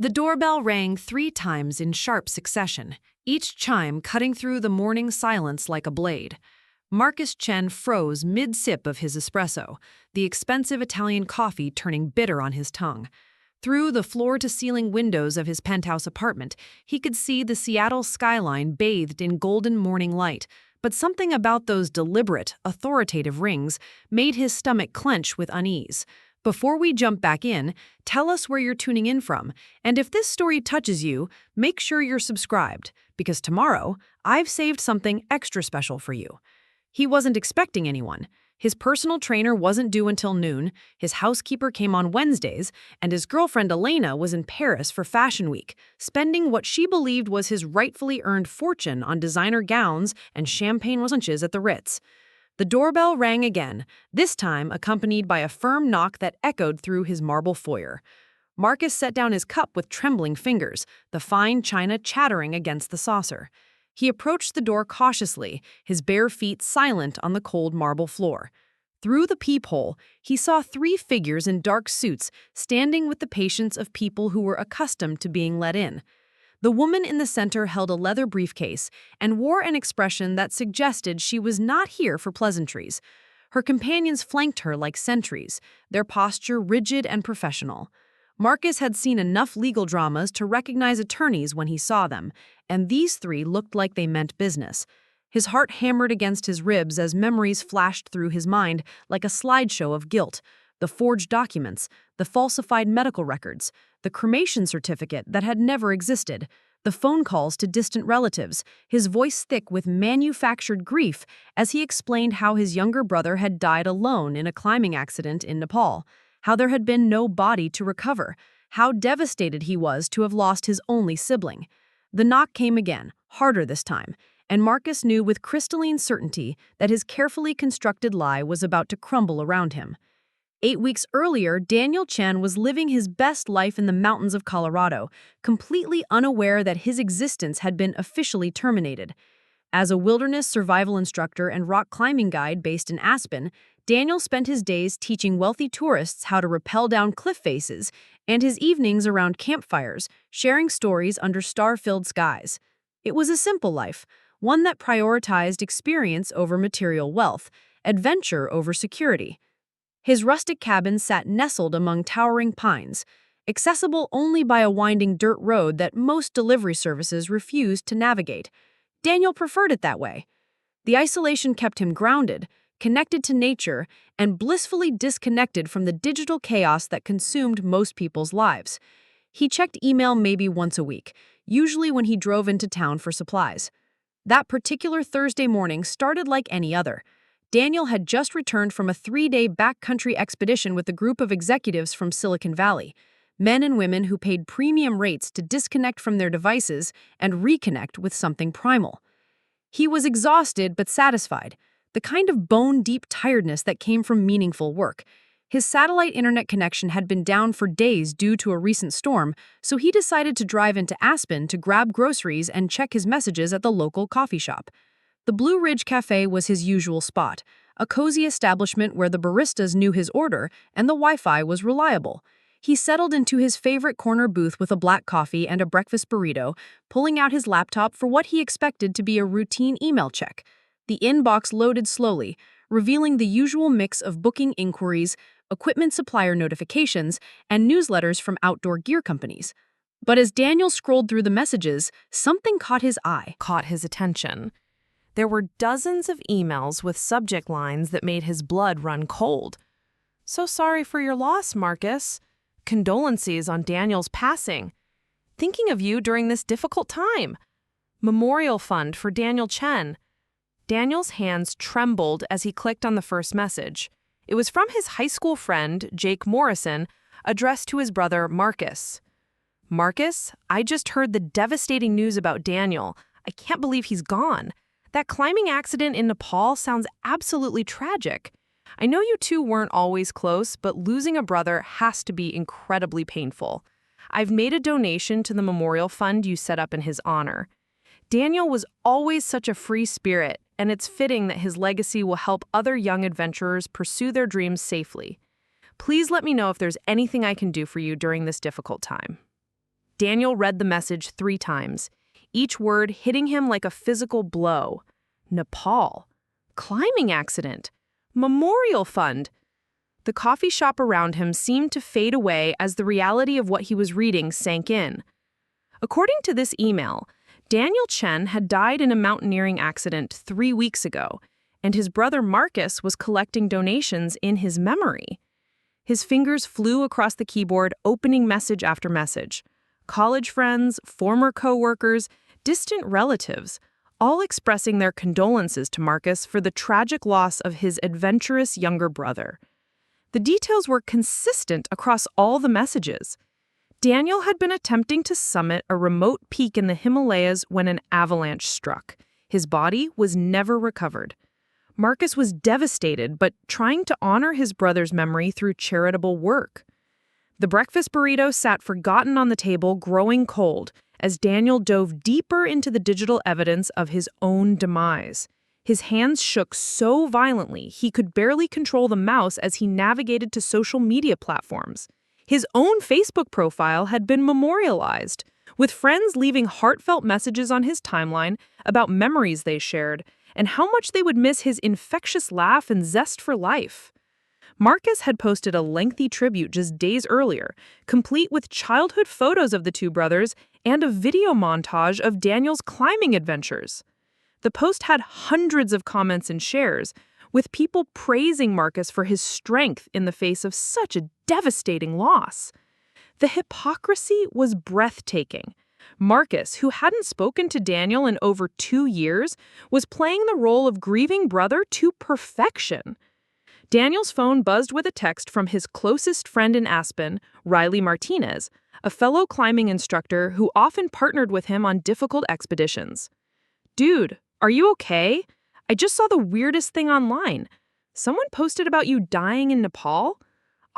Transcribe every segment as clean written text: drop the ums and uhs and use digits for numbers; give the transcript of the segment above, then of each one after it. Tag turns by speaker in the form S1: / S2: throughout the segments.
S1: The doorbell rang 3 times in sharp succession, each chime cutting through the morning silence like a blade. Marcus Chen froze mid-sip of his espresso, the expensive Italian coffee turning bitter on his tongue. Through the floor-to-ceiling windows of his penthouse apartment, he could see the Seattle skyline bathed in golden morning light, but something about those deliberate, authoritative rings made his stomach clench with unease. Before we jump back in, tell us where you're tuning in from, and if this story touches you, make sure you're subscribed, because tomorrow, I've saved something extra special for you. He wasn't expecting anyone. His personal trainer wasn't due until noon, his housekeeper came on Wednesdays, and his girlfriend Elena was in Paris for Fashion Week, spending what she believed was his rightfully earned fortune on designer gowns and champagne lunches at the Ritz. The doorbell rang again, this time accompanied by a firm knock that echoed through his marble foyer. Marcus set down his cup with trembling fingers, the fine china chattering against the saucer. He approached the door cautiously, his bare feet silent on the cold marble floor. Through the peephole, he saw 3 figures in dark suits standing with the patience of people who were accustomed to being let in. The woman in the center held a leather briefcase and wore an expression that suggested she was not here for pleasantries. Her companions flanked her like sentries, their posture rigid and professional. Marcus had seen enough legal dramas to recognize attorneys when he saw them, and these 3 looked like they meant business. His heart hammered against his ribs as memories flashed through his mind like a slideshow of guilt. The forged documents, the falsified medical records, the cremation certificate that had never existed, the phone calls to distant relatives, his voice thick with manufactured grief as he explained how his younger brother had died alone in a climbing accident in Nepal, how there had been no body to recover, how devastated he was to have lost his only sibling. The knock came again, harder this time, and Marcus knew with crystalline certainty that his carefully constructed lie was about to crumble around him. 8 weeks earlier, Daniel Chen was living his best life in the mountains of Colorado, completely unaware that his existence had been officially terminated. As a wilderness survival instructor and rock climbing guide based in Aspen, Daniel spent his days teaching wealthy tourists how to rappel down cliff faces and his evenings around campfires, sharing stories under star-filled skies. It was a simple life, one that prioritized experience over material wealth, adventure over security. His rustic cabin sat nestled among towering pines, accessible only by a winding dirt road that most delivery services refused to navigate. Daniel preferred it that way. The isolation kept him grounded, connected to nature, and blissfully disconnected from the digital chaos that consumed most people's lives. He checked email maybe once a week, usually when he drove into town for supplies. That particular Thursday morning started like any other. Daniel had just returned from a 3-day backcountry expedition with a group of executives from Silicon Valley, men and women who paid premium rates to disconnect from their devices and reconnect with something primal. He was exhausted but satisfied, the kind of bone-deep tiredness that came from meaningful work. His satellite internet connection had been down for days due to a recent storm, so he decided to drive into Aspen to grab groceries and check his messages at the local coffee shop. The Blue Ridge Cafe was his usual spot, a cozy establishment where the baristas knew his order and the Wi-Fi was reliable. He settled into his favorite corner booth with a black coffee and a breakfast burrito, pulling out his laptop for what he expected to be a routine email check. The inbox loaded slowly, revealing the usual mix of booking inquiries, equipment supplier notifications, and newsletters from outdoor gear companies. But as Daniel scrolled through the messages, something caught his attention. There were dozens of emails with subject lines that made his blood run cold. "So sorry for your loss, Marcus. Condolences on Daniel's passing. Thinking of you during this difficult time. Memorial fund for Daniel Chen." Daniel's hands trembled as he clicked on the first message. It was from his high school friend, Jake Morrison, addressed to his brother, Marcus. "Marcus, I just heard the devastating news about Daniel. I can't believe he's gone. That climbing accident in Nepal sounds absolutely tragic. I know you two weren't always close, but losing a brother has to be incredibly painful. I've made a donation to the memorial fund you set up in his honor. Daniel was always such a free spirit, and it's fitting that his legacy will help other young adventurers pursue their dreams safely. Please let me know if there's anything I can do for you during this difficult time."
S2: Daniel read the message 3 times, each word hitting him like a physical blow. Nepal. Climbing accident. Memorial fund. The coffee shop around him seemed to fade away as the reality of what he was reading sank in. According to this email, Daniel Chen had died in a mountaineering accident 3 weeks ago, and his brother Marcus was collecting donations in his memory. His fingers flew across the keyboard, opening message after message. College friends, former co-workers, distant relatives, all expressing their condolences to Marcus for the tragic loss of his adventurous younger brother. The details were consistent across all the messages. Daniel had been attempting to summit a remote peak in the Himalayas when an avalanche struck. His body was never recovered. Marcus was devastated, but trying to honor his brother's memory through charitable work. The breakfast burrito sat forgotten on the table, growing cold, as Daniel dove deeper into the digital evidence of his own demise. His hands shook so violently he could barely control the mouse as he navigated to social media platforms. His own Facebook profile had been memorialized, with friends leaving heartfelt messages on his timeline about memories they shared and how much they would miss his infectious laugh and zest for life. Marcus had posted a lengthy tribute just days earlier, complete with childhood photos of the two brothers and a video montage of Daniel's climbing adventures. The post had hundreds of comments and shares, with people praising Marcus for his strength in the face of such a devastating loss. The hypocrisy was breathtaking. Marcus, who hadn't spoken to Daniel in over 2 years, was playing the role of grieving brother to perfection. Daniel's phone buzzed with a text from his closest friend in Aspen, Riley Martinez, a fellow climbing instructor who often partnered with him on difficult expeditions. "Dude, are you okay? I just saw the weirdest thing online. Someone posted about you dying in Nepal.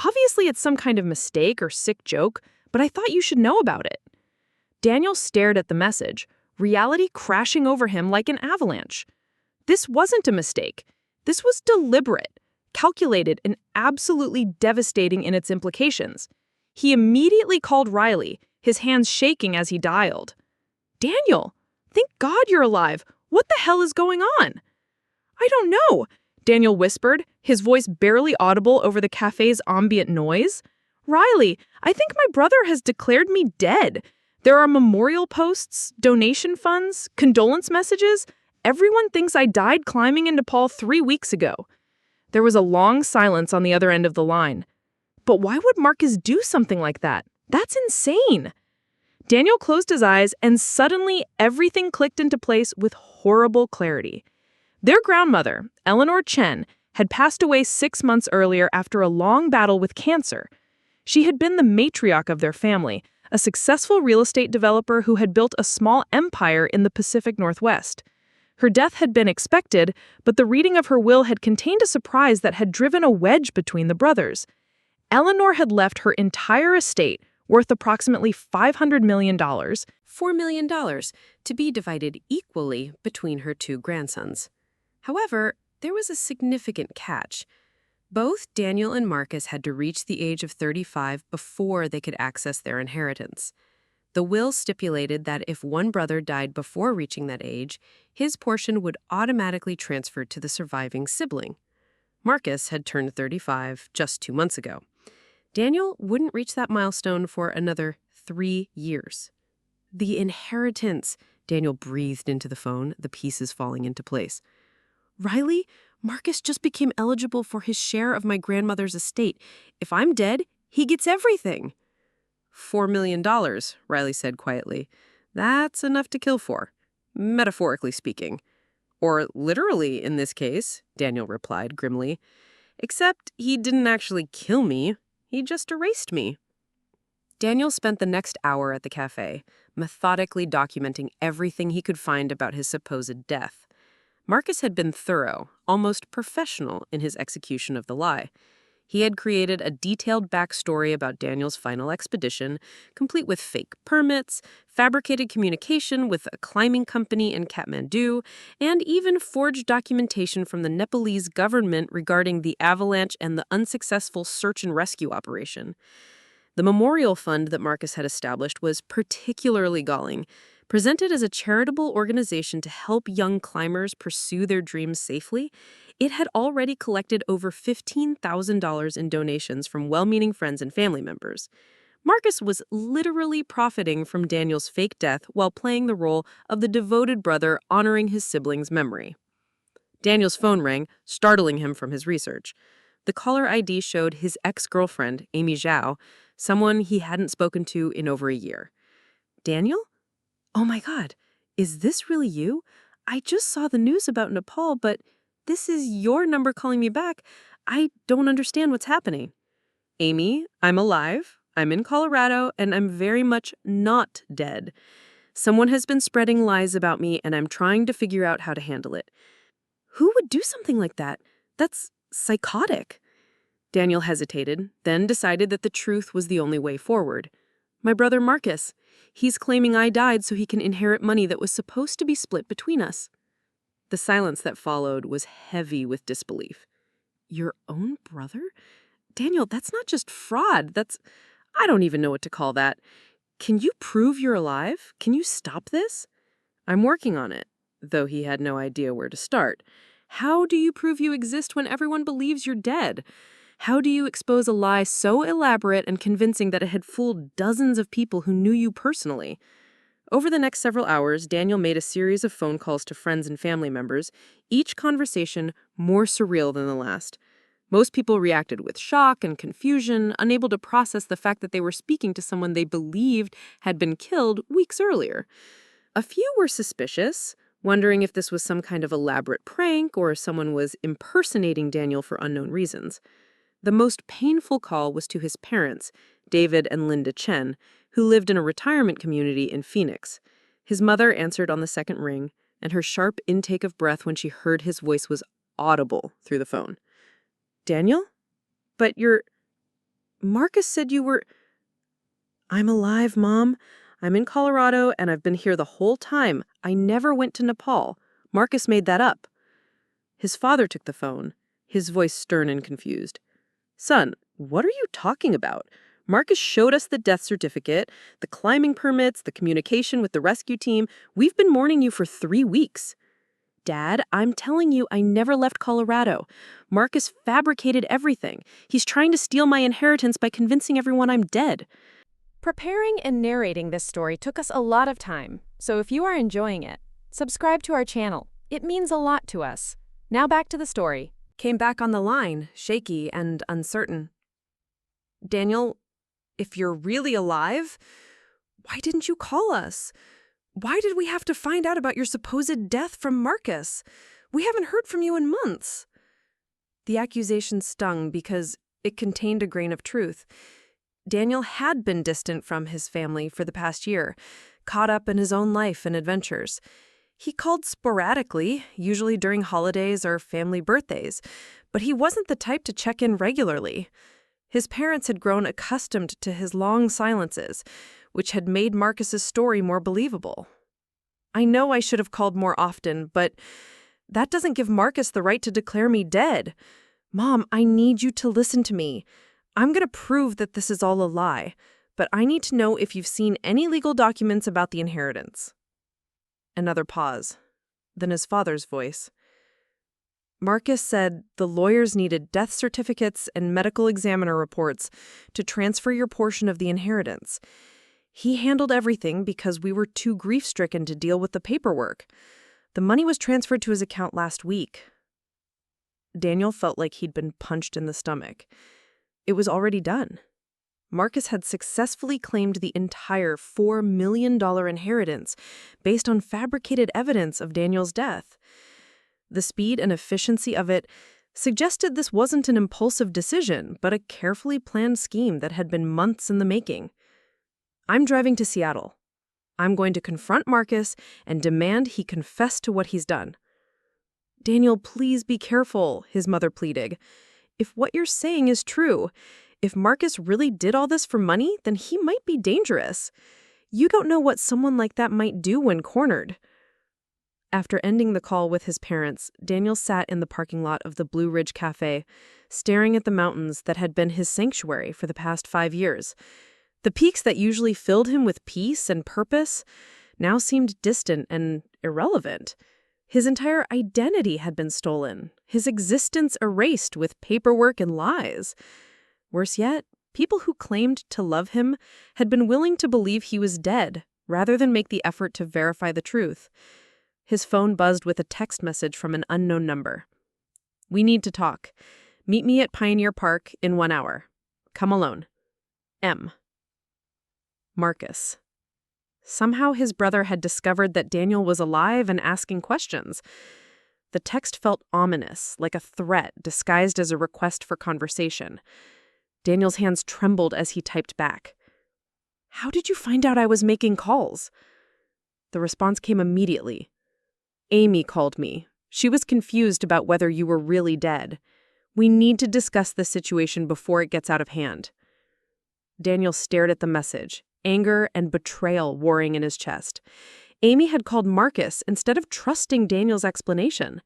S2: Obviously, it's some kind of mistake or sick joke, but I thought you should know about it." Daniel stared at the message, reality crashing over him like an avalanche. This wasn't a mistake. This was deliberate, calculated, and absolutely devastating in its implications. He immediately called Riley, his hands shaking as he dialed. "Daniel, thank God you're alive. What the hell is going on?" "I don't know," Daniel whispered, his voice barely audible over the cafe's ambient noise. "Riley, I think my brother has declared me dead. There are memorial posts, donation funds, condolence messages. Everyone thinks I died climbing in Nepal 3 weeks ago." There was a long silence on the other end of the line. But why would Marcus do something like that? That's insane. Daniel closed his eyes, and suddenly everything clicked into place with horrible clarity. Their grandmother, Eleanor Chen, had passed away 6 months earlier after a long battle with cancer. She had been the matriarch of their family, a successful real estate developer who had built a small empire in the Pacific Northwest. Her death had been expected, but the reading of her will had contained a surprise that had driven a wedge between the brothers. Eleanor had left her entire estate, worth approximately $500 million,
S1: $4 million, to be divided equally between her 2 grandsons. However, there was a significant catch. Both Daniel and Marcus had to reach the age of 35 before they could access their inheritance. The will stipulated that if one brother died before reaching that age, his portion would automatically transfer to the surviving sibling. Marcus had turned 35 just 2 months ago. Daniel wouldn't reach that milestone for another 3 years. The inheritance, Daniel breathed into the phone, the pieces falling into place. "Riley, Marcus just became eligible for his share of my grandmother's estate. If I'm dead, he gets everything." $4 million, Riley said quietly. "That's enough to kill for, metaphorically speaking. Or literally in this case," Daniel replied grimly. "Except he didn't actually kill me. He just erased me." Daniel spent the next hour at the cafe, methodically documenting everything he could find about his supposed death. Marcus had been thorough, almost professional in his execution of the lie. He had created a detailed backstory about Daniel's final expedition, complete with fake permits, fabricated communication with a climbing company in Kathmandu, and even forged documentation from the Nepalese government regarding the avalanche and the unsuccessful search and rescue operation.
S2: The memorial fund that Marcus had established was particularly galling. Presented as a charitable organization to help young climbers pursue their dreams safely, it had already collected over $15,000 in donations from well-meaning friends and family members. Marcus was literally profiting from Daniel's fake death while playing the role of the devoted brother honoring his sibling's memory. Daniel's phone rang, startling him from his research. The caller ID showed his ex-girlfriend, Amy Zhao, someone he hadn't spoken to in over a year. Daniel? Oh my God, is this really you? I just saw the news about Nepal, but this is your number calling me back. I don't understand what's happening. Amy, I'm alive. I'm in Colorado, and I'm very much not dead. Someone has been spreading lies about me, and I'm trying to figure out how to handle it. Who would do something like that? That's psychotic. Daniel hesitated, then decided that the truth was the only way forward. My brother Marcus. He's claiming I died so he can inherit money that was supposed to be split between us. The silence that followed was heavy with disbelief. Your own brother? Daniel, that's not just fraud. I don't even know what to call that. Can you prove you're alive? Can you stop this? I'm working on it, though he had no idea where to start. How do you prove you exist when everyone believes you're dead? How do you expose a lie so elaborate and convincing that it had fooled dozens of people who knew you personally? Over the next several hours, Daniel made a series of phone calls to friends and family members, each conversation more surreal than the last. Most people reacted with shock and confusion, unable to process the fact that they were speaking to someone they believed had been killed weeks earlier. A few were suspicious, wondering if this was some kind of elaborate prank or if someone was impersonating Daniel for unknown reasons. The most painful call was to his parents, David and Linda Chen, who lived in a retirement community in Phoenix. His mother answered on the second ring, and her sharp intake of breath when she heard his voice was audible through the phone. Daniel? But Marcus said you were... I'm alive, Mom. I'm in Colorado, and I've been here the whole time. I never went to Nepal. Marcus made that up. His father took the phone, his voice stern and confused. Son, what are you talking about? Marcus showed us the death certificate, the climbing permits, the communication with the rescue team. We've been mourning you for 3 weeks. Dad, I'm telling you, I never left Colorado. Marcus fabricated everything. He's trying to steal my inheritance by convincing everyone I'm dead.
S3: Preparing and narrating this story took us a lot of time, so if you are enjoying it, subscribe to our channel. It means a lot to us. Now back to the story.
S1: Came back on the line, shaky and uncertain. Daniel, if you're really alive, why didn't you call us? Why did we have to find out about your supposed death from Marcus? We haven't heard from you in months. The accusation stung because it contained a grain of truth. Daniel had been distant from his family for the past year, caught up in his own life and adventures. He called sporadically, usually during holidays or family birthdays, but he wasn't the type to check in regularly. His parents had grown accustomed to his long silences, which had made Marcus's story more believable. I know I should have called more often, but that doesn't give Marcus the right to declare me dead. Mom, I need you to listen to me. I'm going to prove that this is all a lie, but I need to know if you've seen any legal documents about the inheritance. Another pause, then his father's voice. Marcus said the lawyers needed death certificates and medical examiner reports to transfer your portion of the inheritance. He handled everything because we were too grief-stricken to deal with the paperwork. The money was transferred to his account last week. Daniel felt like he'd been punched in the stomach. It was already done. Marcus had successfully claimed the entire $4 million inheritance based on fabricated evidence of Daniel's death. The speed and efficiency of it suggested this wasn't an impulsive decision, but a carefully planned scheme that had been months in the making. I'm driving to Seattle. I'm going to confront Marcus and demand he confess to what he's done. Daniel, please be careful, his mother pleaded. If what you're saying is true, if Marcus really did all this for money, then he might be dangerous. You don't know what someone like that might do when cornered.
S2: After ending the call with his parents, Daniel sat in the parking lot of the Blue Ridge Cafe, staring at the mountains that had been his sanctuary for the past 5 years. The peaks that usually filled him with peace and purpose now seemed distant and irrelevant. His entire identity had been stolen, his existence erased with paperwork and lies. Worse yet, people who claimed to love him had been willing to believe he was dead, rather than make the effort to verify the truth. His phone buzzed with a text message from an unknown number. "We need to talk. Meet me at Pioneer Park in 1 hour. Come alone. M." Marcus. Somehow his brother had discovered that Daniel was alive and asking questions. The text felt ominous, like a threat disguised as a request for conversation. Daniel's hands trembled as he typed back. "How did you find out I was making calls?" The response came immediately. "Amy called me. She was confused about whether you were really dead. We need to discuss the situation before it gets out of hand." Daniel stared at the message, anger and betrayal warring in his chest. Amy had called Marcus instead of trusting Daniel's explanation.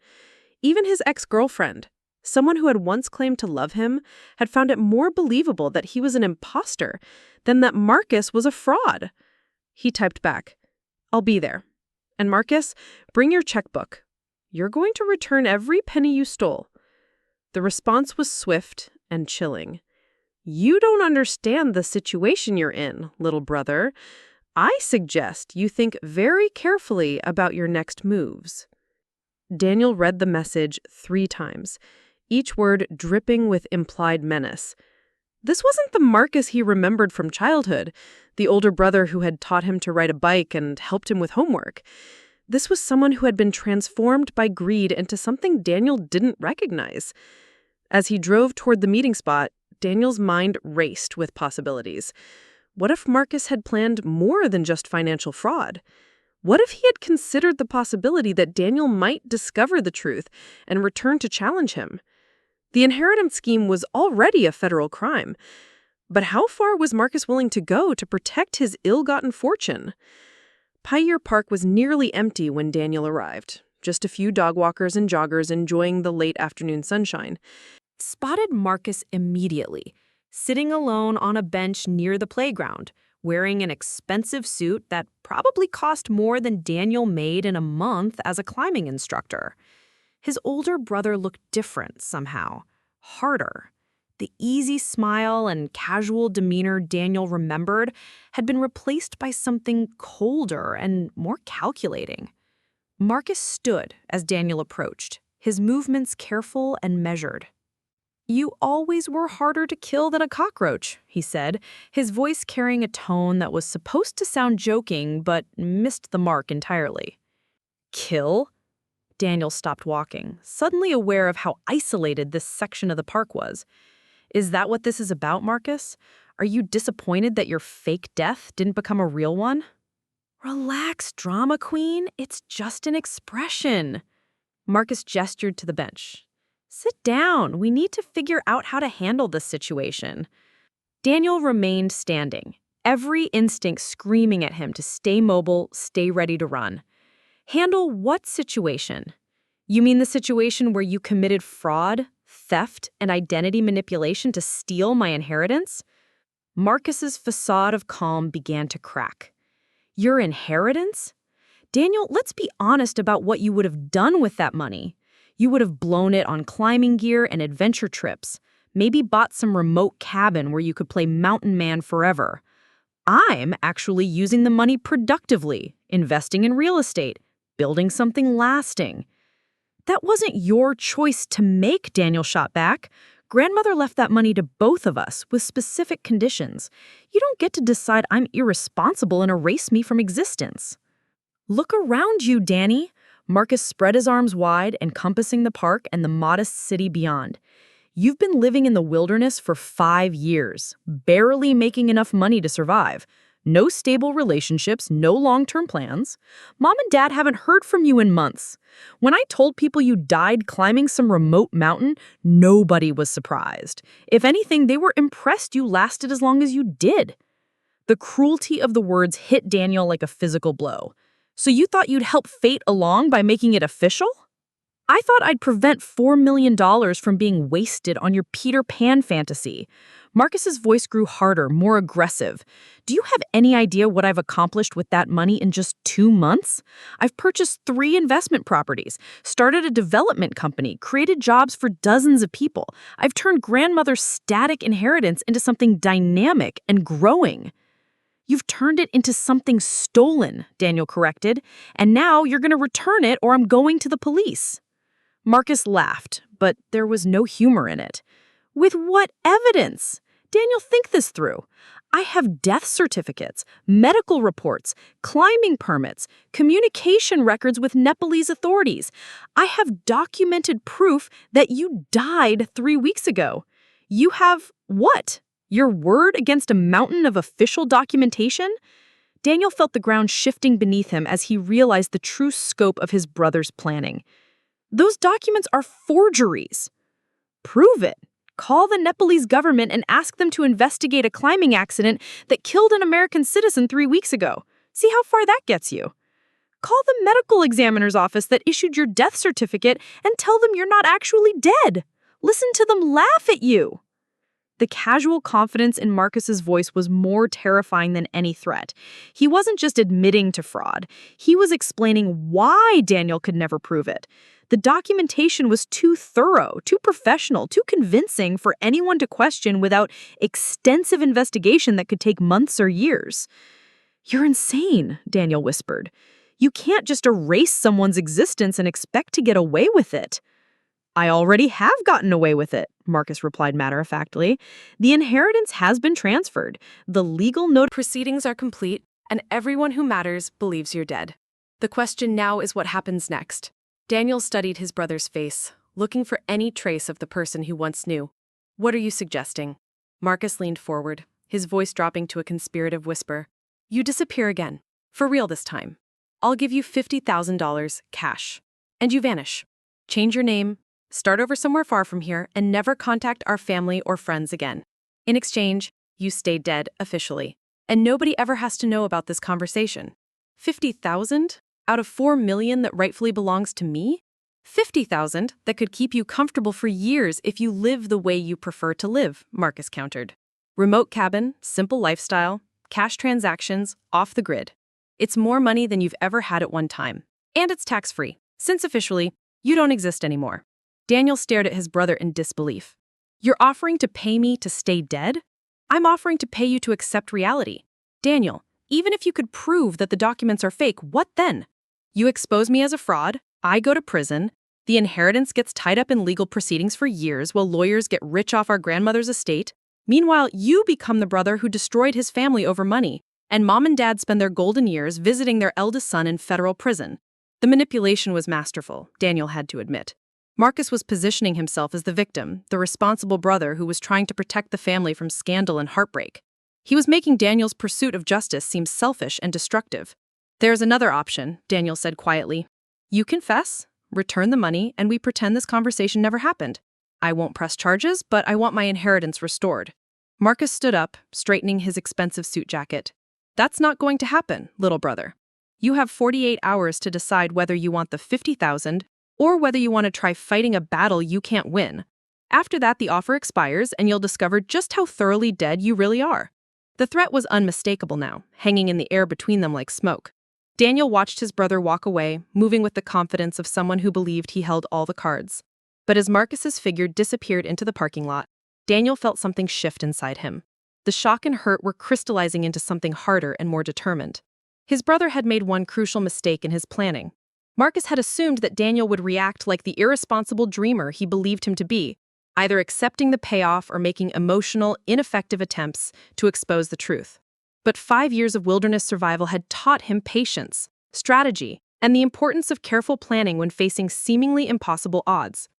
S2: Even his ex-girlfriend, someone who had once claimed to love him, had found it more believable that he was an imposter than that Marcus was a fraud. He typed back, "I'll be there. And Marcus, bring your checkbook. You're going to return every penny you stole." The response was swift and chilling. "You don't understand the situation you're in, little brother. I suggest you think very carefully about your next moves." Daniel read the message 3 times, each word dripping with implied menace. This wasn't the Marcus he remembered from childhood, the older brother who had taught him to ride a bike and helped him with homework. This was someone who had been transformed by greed into something Daniel didn't recognize. As he drove toward the meeting spot, Daniel's mind raced with possibilities. What if Marcus had planned more than just financial fraud? What if he had considered the possibility that Daniel might discover the truth and return to challenge him? The inheritance scheme was already a federal crime. But how far was Marcus willing to go to protect his ill-gotten fortune? Pioneer Park was nearly empty when Daniel arrived. Just a few dog walkers and joggers enjoying the late afternoon sunshine.
S1: Spotted Marcus immediately, sitting alone on a bench near the playground, wearing an expensive suit that probably cost more than Daniel made in a month as a climbing instructor. His older brother looked different somehow, harder. The easy smile and casual demeanor Daniel remembered had been replaced by something colder and more calculating. Marcus stood as Daniel approached, his movements careful and measured. "You always were harder to kill than a cockroach," he said, his voice carrying a tone that was supposed to sound joking but missed the mark entirely. "Kill?" Daniel stopped walking, suddenly aware of how isolated this section of the park was. "Is that what this is about, Marcus? Are you disappointed that your fake death didn't become a real one?" "Relax, drama queen. It's just an expression." Marcus gestured to the bench. "Sit down. We need to figure out how to handle this situation." Daniel remained standing, every instinct screaming at him to stay mobile, stay ready to run. "Handle what situation? You mean the situation where you committed fraud, theft, and identity manipulation to steal my inheritance?" Marcus's facade of calm began to crack. "Your inheritance? Daniel, let's be honest about what you would have done with that money. You would have blown it on climbing gear and adventure trips, maybe bought some remote cabin where you could play mountain man forever. I'm actually using the money productively, investing in real estate, building something lasting." "That wasn't your choice to make," Daniel shot back. "Grandmother left that money to both of us with specific conditions. You don't get to decide I'm irresponsible and erase me from existence." "Look around you, Danny." Marcus spread his arms wide, encompassing the park and the modest city beyond. "You've been living in the wilderness for 5 years, barely making enough money to survive. No stable relationships, no long-term plans. Mom and Dad haven't heard from you in months. When I told people you died climbing some remote mountain, nobody was surprised. If anything, they were impressed you lasted as long as you did." The cruelty of the words hit Daniel like a physical blow.
S2: So you thought you'd help fate along by making it official? I thought I'd prevent $4 million from being wasted on your Peter Pan fantasy. Marcus's voice grew harder, more aggressive. Do you have any idea what I've accomplished with that money in just 2 months? I've purchased 3 investment properties, started a development company, created jobs for dozens of people. I've turned grandmother's static inheritance into something dynamic and growing. You've turned it into something stolen, Daniel corrected, and now you're going to return it or I'm going to the police. Marcus laughed, but there was no humor in it. With what evidence? Daniel, think this through. I have death certificates, medical reports, climbing permits, communication records with Nepalese authorities. I have documented proof that you died 3 weeks ago. You have what? Your word against a mountain of official documentation? Daniel felt the ground shifting beneath him as he realized the true scope of his brother's planning. Those documents are forgeries. Prove it. Call the Nepalese government and ask them to investigate a climbing accident that killed an American citizen 3 weeks ago. See how far that gets you. Call the medical examiner's office that issued your death certificate and tell them you're not actually dead. Listen to them laugh at you. The casual confidence in Marcus's voice was more terrifying than any threat. He wasn't just admitting to fraud. He was explaining why Daniel could never prove it. The documentation was too thorough, too professional, too convincing for anyone to question without extensive investigation that could take months or years. You're insane, Daniel whispered. You can't just erase someone's existence and expect to get away with it. I already have gotten away with it, Marcus replied matter-of-factly. The inheritance has been transferred. The legal
S1: proceedings are complete, and everyone who matters believes you're dead. The question now is what happens next. Daniel studied his brother's face, looking for any trace of the person he once knew. What are you suggesting? Marcus leaned forward, his voice dropping to a conspirative whisper. You disappear again. For real this time. I'll give you $50,000 cash. And you vanish. Change your name, start over somewhere far from here, and never contact our family or friends again. In exchange, you stay dead officially. And nobody ever has to know about this conversation. 50,000? Out of 4 million that rightfully belongs to me? 50,000 that could keep you comfortable for years if you live the way you prefer to live, Marcus countered. Remote cabin, simple lifestyle, cash transactions, off the grid. It's more money than you've ever had at one time. And it's tax-free, since officially, you don't exist anymore. Daniel stared at his brother in disbelief. You're offering to pay me to stay dead? I'm offering to pay you to accept reality. Daniel, even if you could prove that the documents are fake, what then? You expose me as a fraud, I go to prison, the inheritance gets tied up in legal proceedings for years while lawyers get rich off our grandmother's estate. Meanwhile, you become the brother who destroyed his family over money, and mom and dad spend their golden years visiting their eldest son in federal prison. The manipulation was masterful, Daniel had to admit. Marcus was positioning himself as the victim, the responsible brother who was trying to protect the family from scandal and heartbreak. He was making Daniel's pursuit of justice seem selfish and destructive. There's another option, Daniel said quietly. You confess, return the money, and we pretend this conversation never happened. I won't press charges, but I want my inheritance restored. Marcus stood up, straightening his expensive suit jacket. That's not going to happen, little brother. You have 48 hours to decide whether you want the 50,000 or whether you want to try fighting a battle you can't win. After that, the offer expires, and you'll discover just how thoroughly dead you really are. The threat was unmistakable now, hanging in the air between them like smoke. Daniel watched his brother walk away, moving with the confidence of someone who believed he held all the cards. But as Marcus's figure disappeared into the parking lot, Daniel felt something shift inside him. The shock and hurt were crystallizing into something harder and more determined. His brother had made one crucial mistake in his planning. Marcus had assumed that Daniel would react like the irresponsible dreamer he believed him to be, either accepting the payoff or making emotional, ineffective attempts to expose the truth. But 5 years of wilderness survival had taught him patience, strategy, and the importance of careful planning when facing seemingly impossible odds.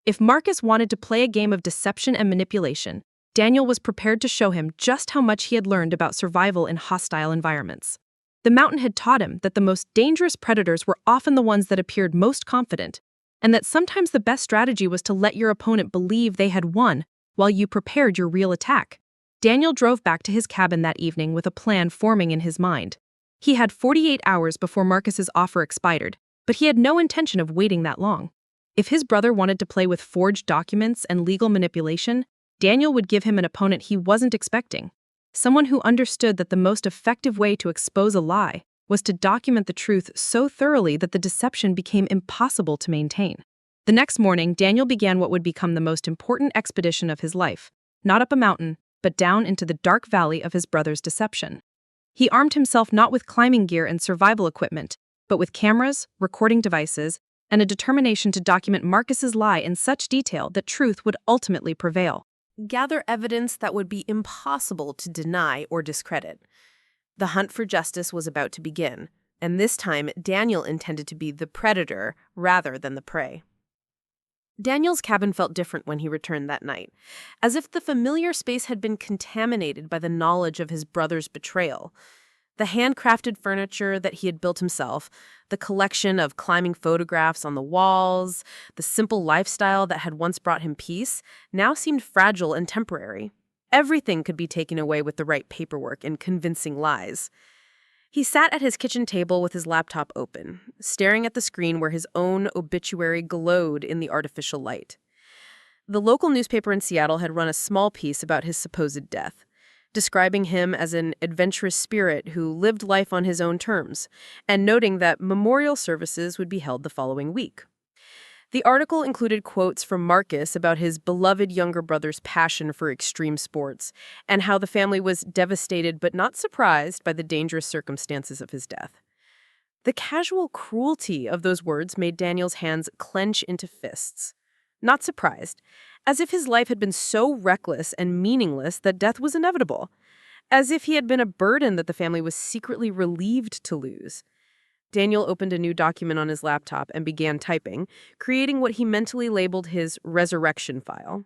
S1: If Marcus wanted to play a game of deception and manipulation, Daniel was prepared to show him just how much he had learned about survival in hostile environments. The mountain had taught him that the most dangerous predators were often the ones that appeared most confident, and that sometimes the best strategy was to let your opponent believe they had won while you prepared your real attack. Daniel drove back to his cabin that evening with a plan forming in his mind.
S2: He had 48 hours before Marcus's offer expired, but he had no intention of waiting that long. If his brother wanted to play with forged documents and legal manipulation, Daniel would give him an opponent he wasn't expecting. Someone who understood that the most effective way to expose a lie was to document the truth so thoroughly that the deception became impossible to maintain. The next morning, Daniel began what would become the most important expedition of his life, not up a mountain, but down into the dark valley of his brother's deception. He armed himself not with climbing gear and survival equipment, but with cameras, recording devices, and a determination to document Marcus's lie in such detail that truth would ultimately prevail.
S4: Gather evidence that would be impossible to deny or discredit. The hunt for justice was about to begin, and this time Daniel intended to be the predator rather than the prey. Daniel's cabin felt different when he returned that night, as if the familiar space had been contaminated by the knowledge of his brother's betrayal. The handcrafted furniture that he had built himself, the collection of climbing photographs on the walls, the simple lifestyle that had once brought him peace, now seemed fragile and temporary. Everything could be taken away with the right paperwork and convincing lies. He sat at his kitchen table with his laptop open, staring at the screen where his own obituary glowed in the artificial light. The local newspaper in Seattle had run a small piece about his supposed death, describing him as an adventurous spirit who lived life on his own terms, and noting that memorial services would be held the following week. The article included quotes from Marcus about his beloved younger brother's passion for extreme sports, and how the family was devastated but not surprised by the dangerous circumstances of his death. The casual cruelty of those words made Daniel's hands clench into fists. Not surprised, as if his life had been so reckless and meaningless that death was inevitable, as if he had been a burden that the family was secretly relieved to lose. Daniel opened a new document on his laptop and began typing, creating what he mentally labeled his resurrection file.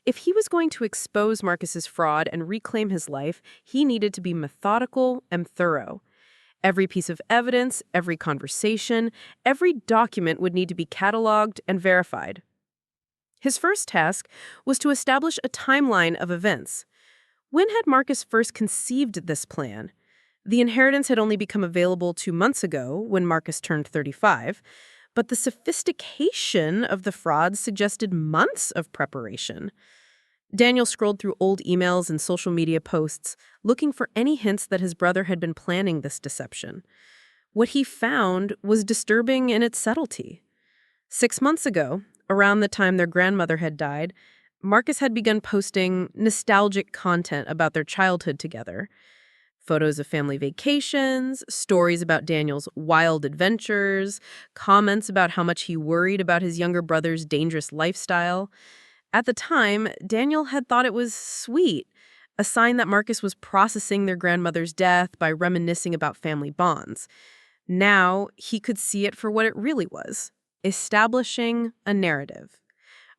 S4: If he was going to expose Marcus's fraud and reclaim his life, he needed to be methodical and thorough. Every piece of evidence, every conversation, every document would need to be cataloged and verified. His first task was to establish a timeline of events. When had Marcus first conceived this plan? The inheritance had only become available 2 months ago, when Marcus turned 35, but the sophistication of the fraud suggested months of preparation. Daniel scrolled through old emails and social media posts, looking for any hints that his brother had been planning this deception. What he found was disturbing in its subtlety. 6 months ago, around the time their grandmother had died, Marcus had begun posting nostalgic content about their childhood together. Photos of family vacations, stories about Daniel's wild adventures, comments about how much he worried about his younger brother's dangerous lifestyle. At the time, Daniel had thought it was sweet, a sign that Marcus was processing their grandmother's death by reminiscing about family bonds. Now, he could see it for what it really was, establishing a narrative.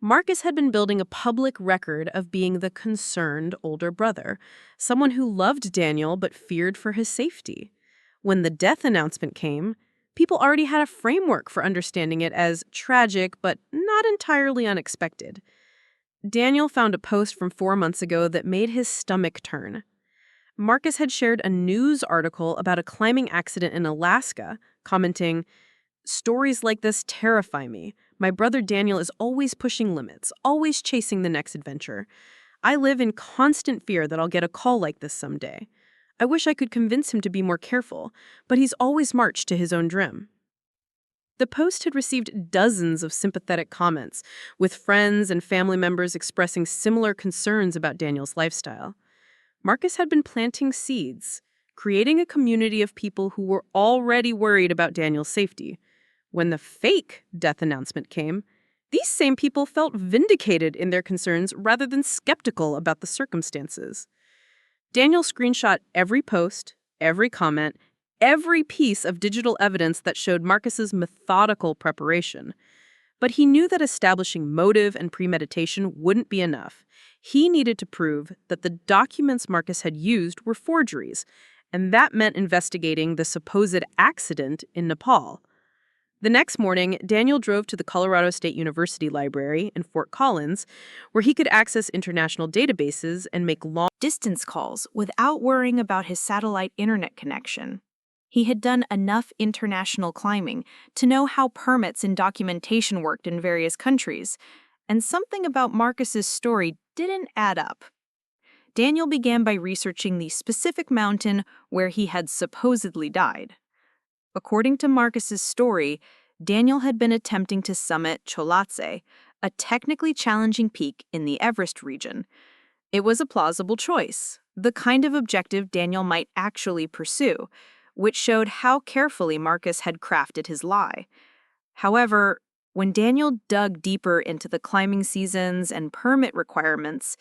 S4: Marcus had been building a public record of being the concerned older brother, someone who loved Daniel but feared for his safety. When the death announcement came, people already had a framework for understanding it as tragic but not entirely unexpected. Daniel found a post from 4 months ago that made his stomach turn. Marcus had shared a news article about a climbing accident in Alaska, commenting, "Stories like this terrify me. My brother Daniel is always pushing limits, always chasing the next adventure. I live in constant fear that I'll get a call like this someday. I wish I could convince him to be more careful, but he's always marched to his own dream." The post had received dozens of sympathetic comments, with friends and family members expressing similar concerns about Daniel's lifestyle. Marcus had been planting seeds, creating a community of people who were already worried about Daniel's safety. When the fake death announcement came, these same people felt vindicated in their concerns rather than skeptical about the circumstances. Daniel screenshot every post, every comment, every piece of digital evidence that showed Marcus's methodical preparation. But he knew that establishing motive and premeditation wouldn't be enough. He needed to prove that the documents Marcus had used were forgeries, and that meant investigating the supposed accident in Nepal. The next morning, Daniel drove to the Colorado State University Library in Fort Collins, where he could access international databases and make long-distance calls without worrying about his satellite internet connection.
S2: He had done enough international climbing to know how permits and documentation worked in various countries, and something about Marcus's story didn't add up. Daniel began by researching the specific mountain where he had supposedly died. According to Marcus's story, Daniel had been attempting to summit Cholatse, a technically challenging peak in the Everest region. It was a plausible choice, the kind of objective Daniel might actually pursue, which showed how carefully Marcus had crafted his lie. However, when Daniel dug deeper into the climbing seasons and permit requirements,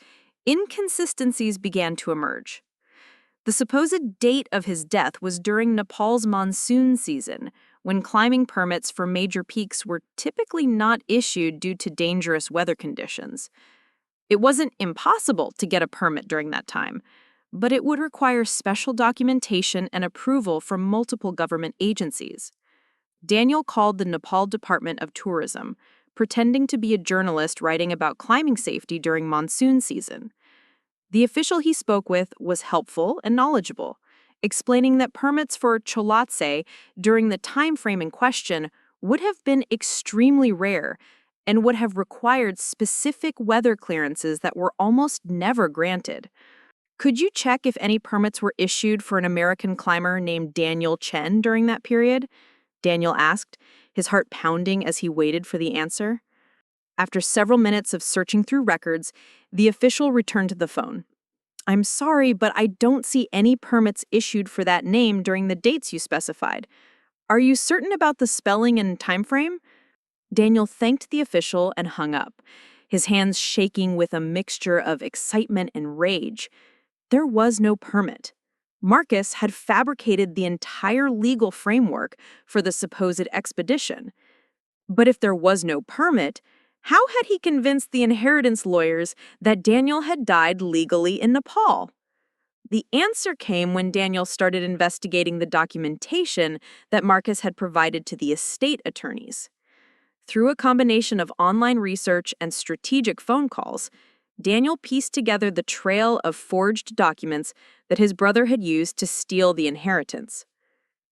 S2: inconsistencies began to emerge. The supposed date of his death was during Nepal's monsoon season, when climbing permits for major peaks were typically not issued due to dangerous weather conditions. It wasn't impossible to get a permit during that time, but it would require special documentation and approval from multiple government agencies. Daniel called the Nepal Department of Tourism, pretending to be a journalist writing about climbing safety during monsoon season. The official he spoke with was helpful and knowledgeable, explaining that permits for Cholatse during the time frame in question would have been extremely rare and would have required specific weather clearances that were almost never granted. Could you check if any permits were issued for an American climber named Daniel Chen during that period? Daniel asked, his heart pounding as he waited for the answer. After several minutes of searching through records, the official returned to the phone. "I'm sorry, but I don't see any permits issued for that name during the dates you specified. Are you certain about the spelling and time frame?" Daniel thanked the official and hung up, his hands shaking with a mixture of excitement and rage. There was no permit. Marcus had fabricated the entire legal framework for the supposed expedition. But if there was no permit, how had he convinced the inheritance lawyers that Daniel had died legally in Nepal? The answer came when Daniel started investigating the documentation that Marcus had provided to the estate attorneys. Through a combination of online research and strategic phone calls, Daniel pieced together the trail of forged documents that his brother had used to steal the inheritance.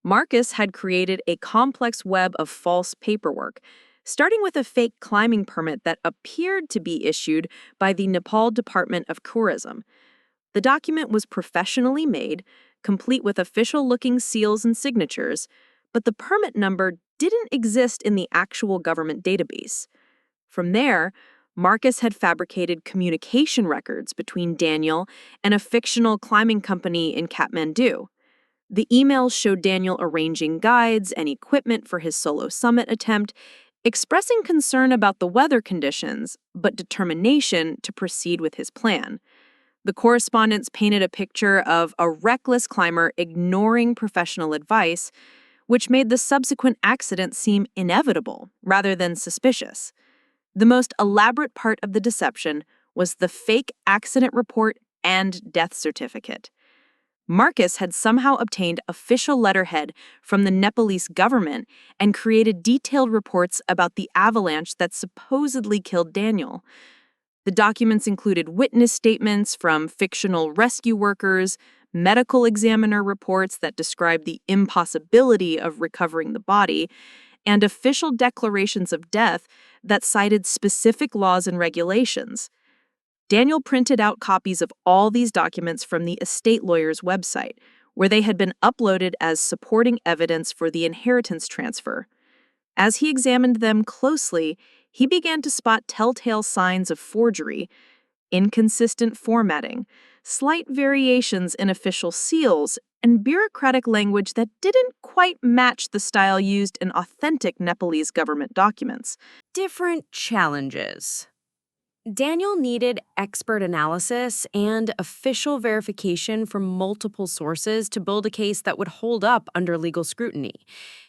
S2: Marcus had created a complex web of false paperwork, starting with a fake climbing permit that appeared to be issued by the Nepal Department of Tourism. The document was professionally made, complete with official-looking seals and signatures, but the permit number didn't exist in the actual government database. From there, Marcus had fabricated communication records between Daniel and a fictional climbing company in Kathmandu. The emails showed Daniel arranging guides and equipment for his solo summit attempt, expressing concern about the weather conditions, but determination to proceed with his plan. The correspondence painted a picture of a reckless climber ignoring professional advice, which made the subsequent accident seem inevitable rather than suspicious. The most elaborate part of the deception was the fake accident report and death certificate. Marcus had somehow obtained official letterhead from the Nepalese government and created detailed reports about the avalanche that supposedly killed Daniel. The documents included witness statements from fictional rescue workers, medical examiner reports that described the impossibility of recovering the body, and official declarations of death that cited specific laws and regulations. Daniel printed out copies of all these documents from the estate lawyer's website, where they had been uploaded as supporting evidence for the inheritance transfer. As he examined them closely, he began to spot telltale signs of forgery, inconsistent formatting, slight variations in official seals, and bureaucratic language that didn't quite match the style used in authentic Nepalese government documents.
S1: Different challenges. Daniel needed expert analysis and official verification from multiple sources to build a case that would hold up under legal scrutiny.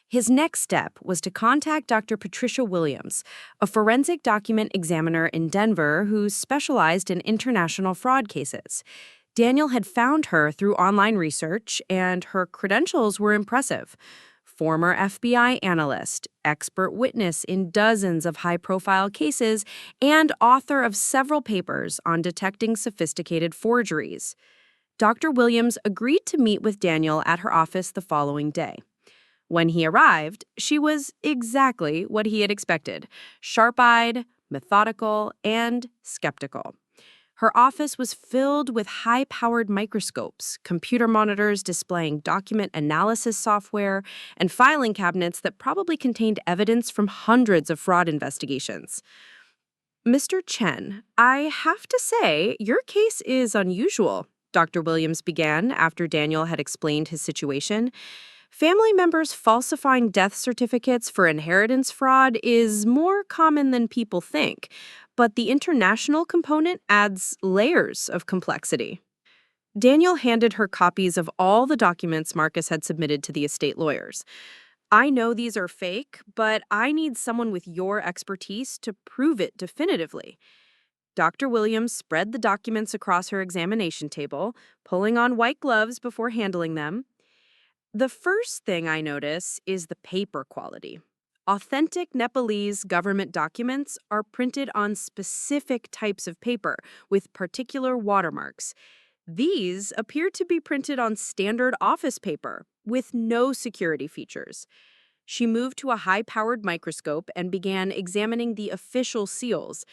S1: His next step was to contact Dr. Patricia Williams, a forensic document examiner in Denver who specialized in international fraud cases. Daniel had found her through online research, and her credentials were impressive. Former FBI analyst, expert witness in dozens of high-profile cases, and author of several papers on detecting sophisticated forgeries.
S2: Dr. Williams agreed to meet with Daniel at her office the following day. When he arrived, she was exactly what he had expected: sharp-eyed, methodical, and skeptical. Her office was filled with high-powered microscopes, computer monitors displaying document analysis software, and filing cabinets that probably contained evidence from hundreds of fraud investigations. "Mr. Chen, I have to say, your case is unusual," Dr. Williams began after Daniel had explained his situation. "Family members falsifying death certificates for inheritance fraud is more common than people think, but the international component adds layers of complexity." Daniel handed her copies of all the documents Marcus had submitted to the estate lawyers. "I know these are fake, but I need someone with your expertise to prove it definitively." Dr. Williams spread the documents across her examination table, pulling on white gloves before handling them. "The first thing I notice is the paper quality. Authentic Nepalese government documents are printed on specific types of paper with particular watermarks. These appear to be printed on standard office paper with no security features." She moved to a high-powered microscope and began examining the official seals.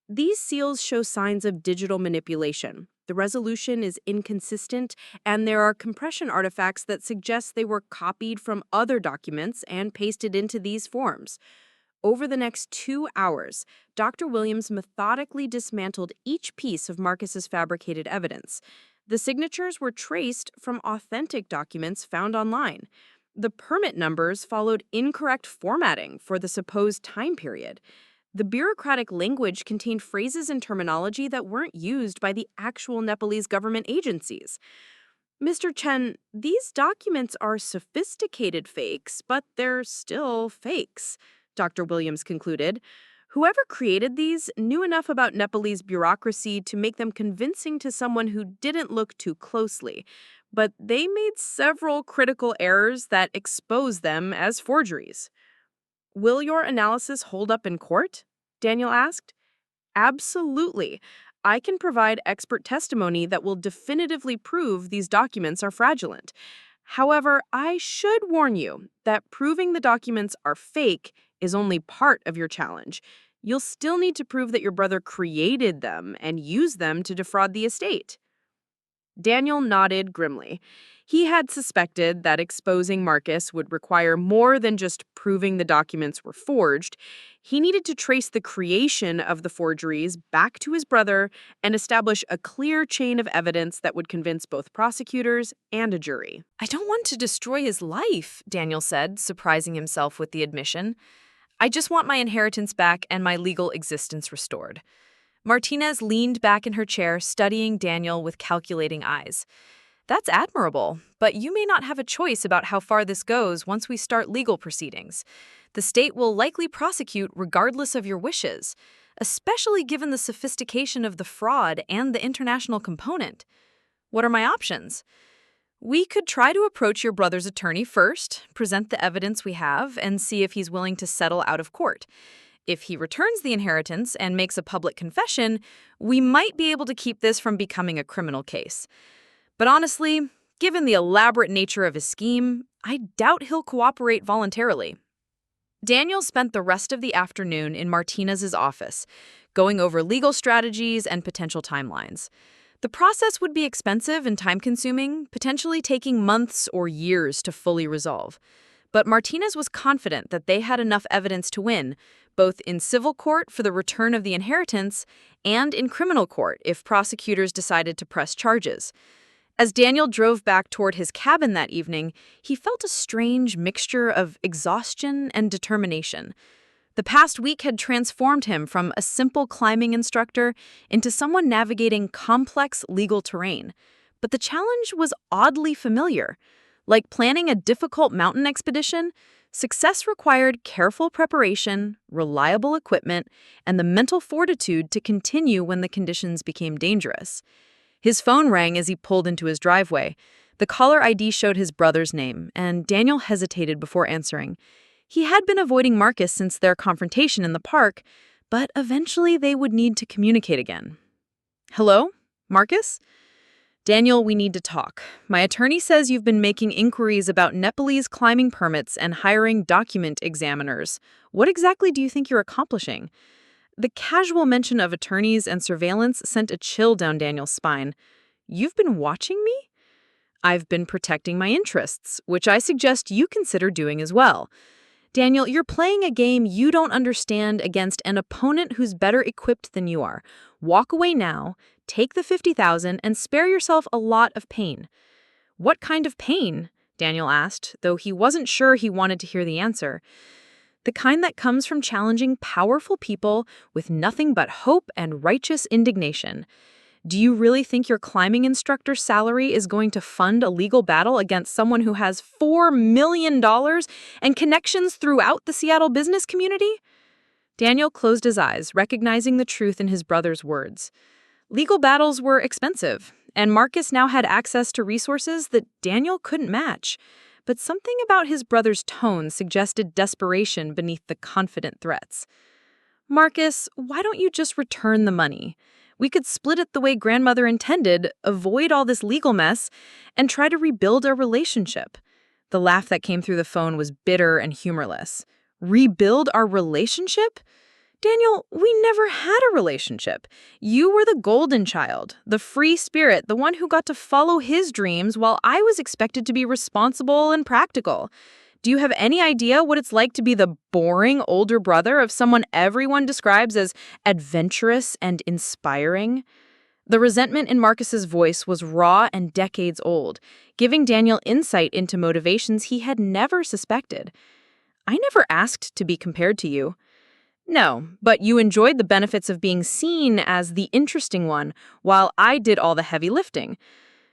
S2: These seals show signs of digital manipulation. The resolution is inconsistent, and there are compression artifacts that suggest they were copied from other documents and pasted into these forms. Over the next 2 hours, Dr. Williams methodically dismantled each piece of Marcus's fabricated evidence. The signatures were traced from authentic documents found online. The permit numbers followed incorrect formatting for the supposed time period. The bureaucratic language contained phrases and terminology that weren't used by the actual Nepalese government agencies. "Mr. Chen, these documents are sophisticated fakes, but they're still fakes," Dr. Williams concluded. "Whoever created these knew enough about Nepalese bureaucracy to make them convincing to someone who didn't look too closely, but they made several critical errors that expose them as forgeries." "Will your analysis hold up in court?" Daniel asked. "Absolutely. I can provide expert testimony that will definitively prove these documents are fraudulent. However, I should warn you that proving the documents are fake is only part of your challenge. You'll still need to prove that your brother created them and used them to defraud the estate." Daniel nodded grimly. He had suspected that exposing Marcus would require more than just proving the documents were forged. He needed to trace the creation of the forgeries back to his brother and establish a clear chain of evidence that would convince both prosecutors and a jury. "I don't want to destroy his life," Daniel said, surprising himself with the admission. "I just want my inheritance back and my legal existence restored." Martinez leaned back in her chair, studying Daniel with calculating eyes. "That's admirable, but you may not have a choice about how far this goes once we start legal proceedings. The state will likely prosecute regardless of your wishes, especially given the sophistication of the fraud and the international component. What are my options? We could try to approach your brother's attorney first, present the evidence we have, and see if he's willing to settle out of court. If he returns the inheritance and makes a public confession, we might be able to keep this from becoming a criminal case. But honestly, given the elaborate nature of his scheme, I doubt he'll cooperate voluntarily." Daniel spent the rest of the afternoon in Martinez's office, going over legal strategies and potential timelines. The process would be expensive and time-consuming, potentially taking months or years to fully resolve. But Martinez was confident that they had enough evidence to win, both in civil court for the return of the inheritance and in criminal court if prosecutors decided to press charges. As Daniel drove back toward his cabin that evening, he felt a strange mixture of exhaustion and determination. The past week had transformed him from a simple climbing instructor into someone navigating complex legal terrain. But the challenge was oddly familiar. Like planning a difficult mountain expedition, success required careful preparation, reliable equipment, and the mental fortitude to continue when the conditions became dangerous. His phone rang as he pulled into his driveway. The caller ID showed his brother's name, and Daniel hesitated before answering. He had been avoiding Marcus since their confrontation in the park, but eventually they would need to communicate again. "Hello? Marcus?" Daniel, we need to talk. My attorney says you've been making inquiries about Nepalese climbing permits and hiring document examiners. What exactly do you think you're accomplishing? The casual mention of attorneys and surveillance sent a chill down Daniel's spine. You've been watching me? I've been protecting my interests, which I suggest you consider doing as well. Daniel, you're playing a game you don't understand against an opponent who's better equipped than you are. Walk away now, take the $50,000, and spare yourself a lot of pain. What kind of pain? Daniel asked, though he wasn't sure he wanted to hear the answer. The kind that comes from challenging powerful people with nothing but hope and righteous indignation. Do you really think your climbing instructor's salary is going to fund a legal battle against someone who has $4 million and connections throughout the Seattle business community? Daniel closed his eyes, recognizing the truth in his brother's words. Legal battles were expensive, and Marcus now had access to resources that Daniel couldn't match. But something about his brother's tone suggested desperation beneath the confident threats. Marcus, why don't you just return the money? We could split it the way grandmother intended, avoid all this legal mess, and try to rebuild our relationship. The laugh that came through the phone was bitter and humorless. Rebuild our relationship? Daniel, we never had a relationship. You were the golden child, the free spirit, the one who got to follow his dreams while I was expected to be responsible and practical. Do you have any idea what it's like to be the boring older brother of someone everyone describes as adventurous and inspiring? The resentment in Marcus's voice was raw and decades old, giving Daniel insight into motivations he had never suspected. I never asked to be compared to you. No, but you enjoyed the benefits of being seen as the interesting one, while I did all the heavy lifting.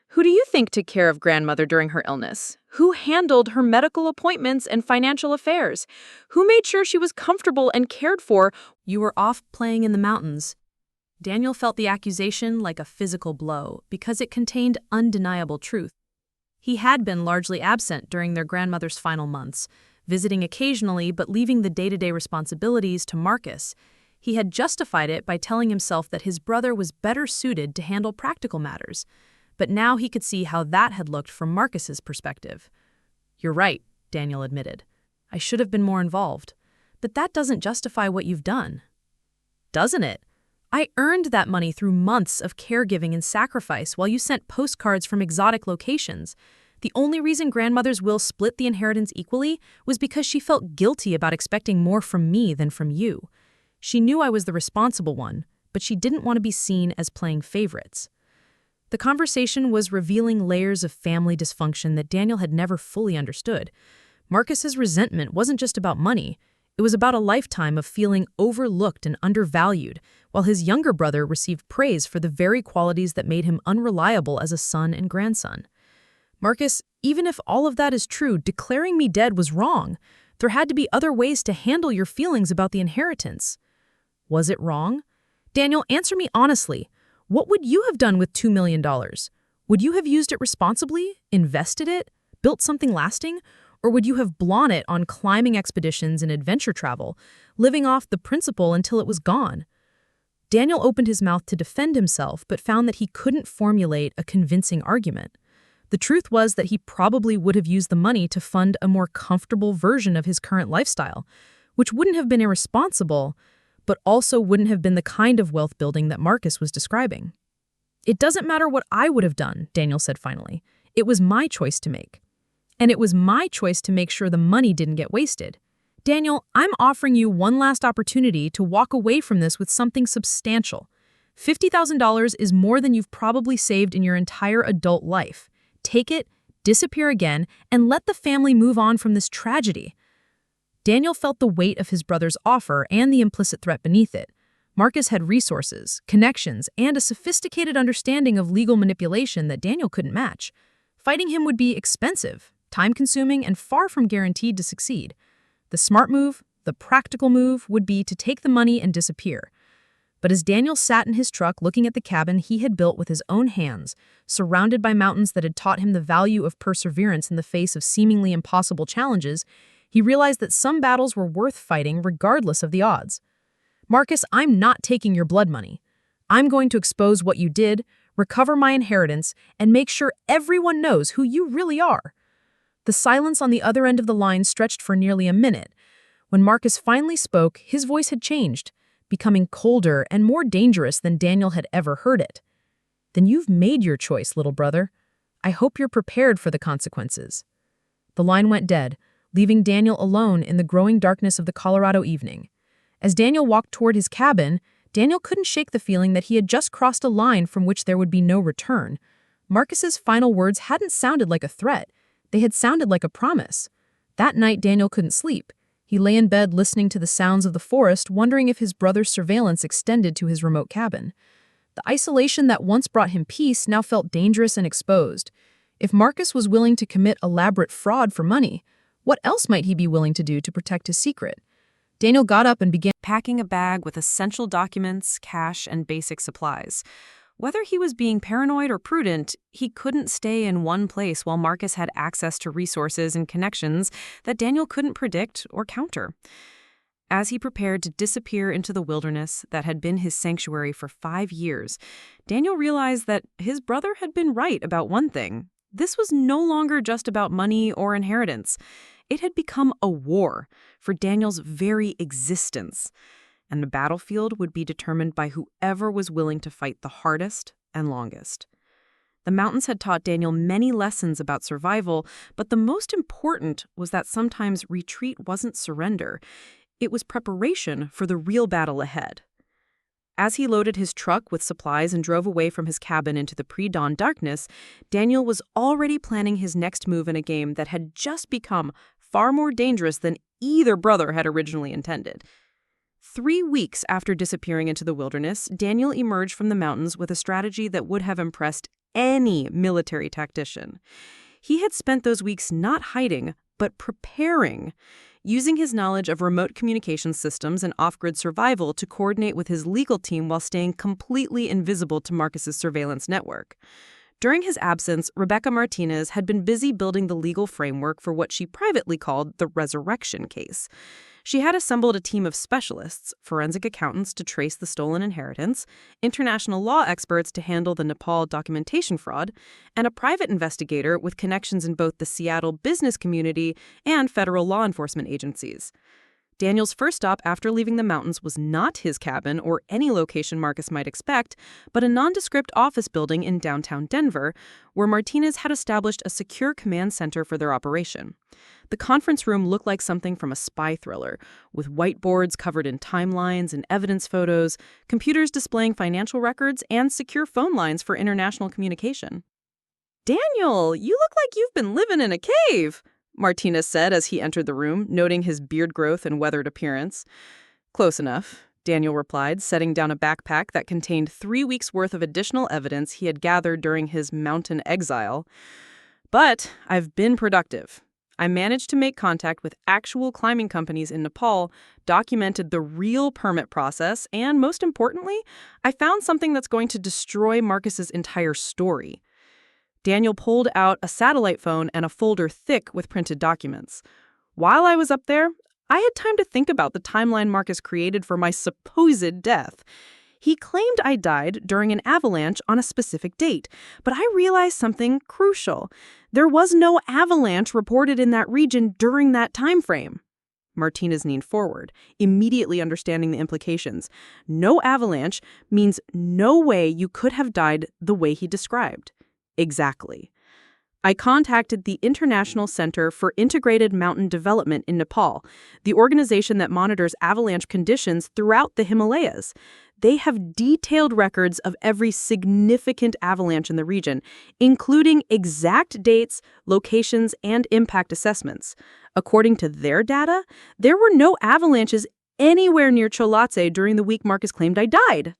S2: Who do you think took care of grandmother during her illness? Who handled her medical appointments and financial affairs? Who made sure she was comfortable and cared for?
S1: You were off playing in the mountains. Daniel felt the accusation like a physical blow because it contained undeniable truth. He had been largely absent during their grandmother's final months, visiting occasionally but leaving the day-to-day responsibilities to Marcus. He had justified it by telling himself that his brother was better suited to handle practical matters. But now he could see how that had looked from Marcus's perspective. You're right, Daniel admitted. I should have been more involved. But that doesn't justify what you've done. Doesn't it? I earned that money through months of caregiving and sacrifice while you sent postcards from exotic locations. The only reason grandmother's will split the inheritance equally was because she felt guilty about expecting more from me than from you. She knew I was the responsible one, but she didn't want to be seen as playing favorites. The conversation was revealing layers of family dysfunction that Daniel had never fully understood. Marcus's resentment wasn't just about money. It was about a lifetime of feeling overlooked and undervalued, while his younger brother received praise for the very qualities that made him unreliable as a son and grandson. Marcus, even if all of that is true, declaring me dead was wrong. There had to be other ways to handle your feelings about the inheritance. Was it wrong? Daniel, answer me honestly. What would you have done with $2 million? Would you have used it responsibly, invested it, built something lasting, or would you have blown it on climbing expeditions and adventure travel, living off the principal until it was gone? Daniel opened his mouth to defend himself, but found that he couldn't formulate a convincing argument. The truth was that he probably would have used the money to fund a more comfortable version of his current lifestyle, which wouldn't have been irresponsible, but also wouldn't have been the kind of wealth building that Marcus was describing. It doesn't matter what I would have done, Daniel said finally. It was my choice to make. And it was my choice to make sure the money didn't get wasted. Daniel, I'm offering you one last opportunity to walk away from this with something substantial. $50,000 is more than you've probably saved in your entire adult life. Take it, disappear again, and let the family move on from this tragedy. Daniel felt the weight of his brother's offer and the implicit threat beneath it. Marcus had resources, connections, and a sophisticated understanding of legal manipulation that Daniel couldn't match. Fighting him would be expensive, time-consuming, and far from guaranteed to succeed. The smart move, the practical move, would be to take the money and disappear. But as Daniel sat in his truck looking at the cabin he had built with his own hands, surrounded by mountains that had taught him the value of perseverance in the face of seemingly impossible challenges, he realized that some battles were worth fighting regardless of the odds. Marcus, I'm not taking your blood money. I'm going to expose what you did,
S2: recover my inheritance, and make sure everyone knows who you really are." The silence on the other end of the line stretched for nearly a minute. When Marcus finally spoke, his voice had changed, becoming colder and more dangerous than Daniel had ever heard it. "Then you've made your choice, little brother. I hope you're prepared for the consequences." The line went dead, leaving Daniel alone in the growing darkness of the Colorado evening. As Daniel walked toward his cabin, Daniel couldn't shake the feeling that he had just crossed a line from which there would be no return. Marcus's final words hadn't sounded like a threat. They had sounded like a promise. That night, Daniel couldn't sleep. He lay in bed listening to the sounds of the forest, wondering if his brother's surveillance extended to his remote cabin. The isolation that once brought him peace now felt dangerous and exposed. If Marcus was willing to commit elaborate fraud for money, what else might he be willing to do to protect his secret? Daniel got up and began
S1: packing a bag with essential documents, cash, and basic supplies. Whether he was being paranoid or prudent, he couldn't stay in one place while Marcus had access to resources and connections that Daniel couldn't predict or counter. As he prepared to disappear into the wilderness that had been his sanctuary for 5 years, Daniel realized that his brother had been right about one thing. This was no longer just about money or inheritance. It had become a war for Daniel's very existence. And the battlefield would be determined by whoever was willing to fight the hardest and longest. The mountains had taught Daniel many lessons about survival, but the most important was that sometimes retreat wasn't surrender. It was preparation for the real battle ahead. As he loaded his truck with supplies and drove away from his cabin into the pre-dawn darkness, Daniel was already planning his next move in a game that had just become far more dangerous than either brother had originally intended. 3 weeks after disappearing into the wilderness, Daniel emerged from the mountains with a strategy that would have impressed any military tactician. He had spent those weeks not hiding, but preparing, using his knowledge of remote communication systems and off-grid survival to coordinate with his legal team while staying completely invisible to Marcus's surveillance network. During his absence, Rebecca Martinez had been busy building the legal framework for what she privately called the resurrection case. She had assembled a team of specialists, forensic accountants to trace the stolen inheritance, international law experts to handle the Nepal documentation fraud, and a private investigator with connections in both the Seattle business community and federal law enforcement agencies. Daniel's first stop after leaving the mountains was not his cabin or any location Marcus might expect, but a nondescript office building in downtown Denver, where Martinez had established a secure command center for their operation. The conference room looked like something from a spy thriller, with whiteboards covered in timelines and evidence photos, computers displaying financial records, and secure phone lines for international communication. "Daniel, you look like you've been living in a cave," Martinez said as he entered the room, noting his beard growth and weathered appearance. "Close enough," Daniel replied, setting down a backpack that contained 3 weeks' worth of additional evidence he had gathered during his mountain exile. "But I've been productive. I managed to make contact with actual climbing companies in Nepal, documented the real permit process, and most importantly, I found something that's going to destroy Marcus's entire story." Daniel pulled out a satellite phone and a folder thick with printed documents. "While I was up there, I had time to think about the timeline Marcus created for my supposed death. He claimed I died during an avalanche on a specific date, but I realized something crucial. There was no avalanche reported in that region during that time frame." Martinez leaned forward, immediately understanding the implications. No avalanche means no way you could have died the way he described. "Exactly. I contacted the International Center for Integrated Mountain Development in Nepal, the organization that monitors avalanche conditions throughout the Himalayas. They have detailed records of every significant avalanche in the region, including exact dates, locations, and impact assessments. According to their data, there were no avalanches anywhere near Cholatse during the week Marcus claimed I died."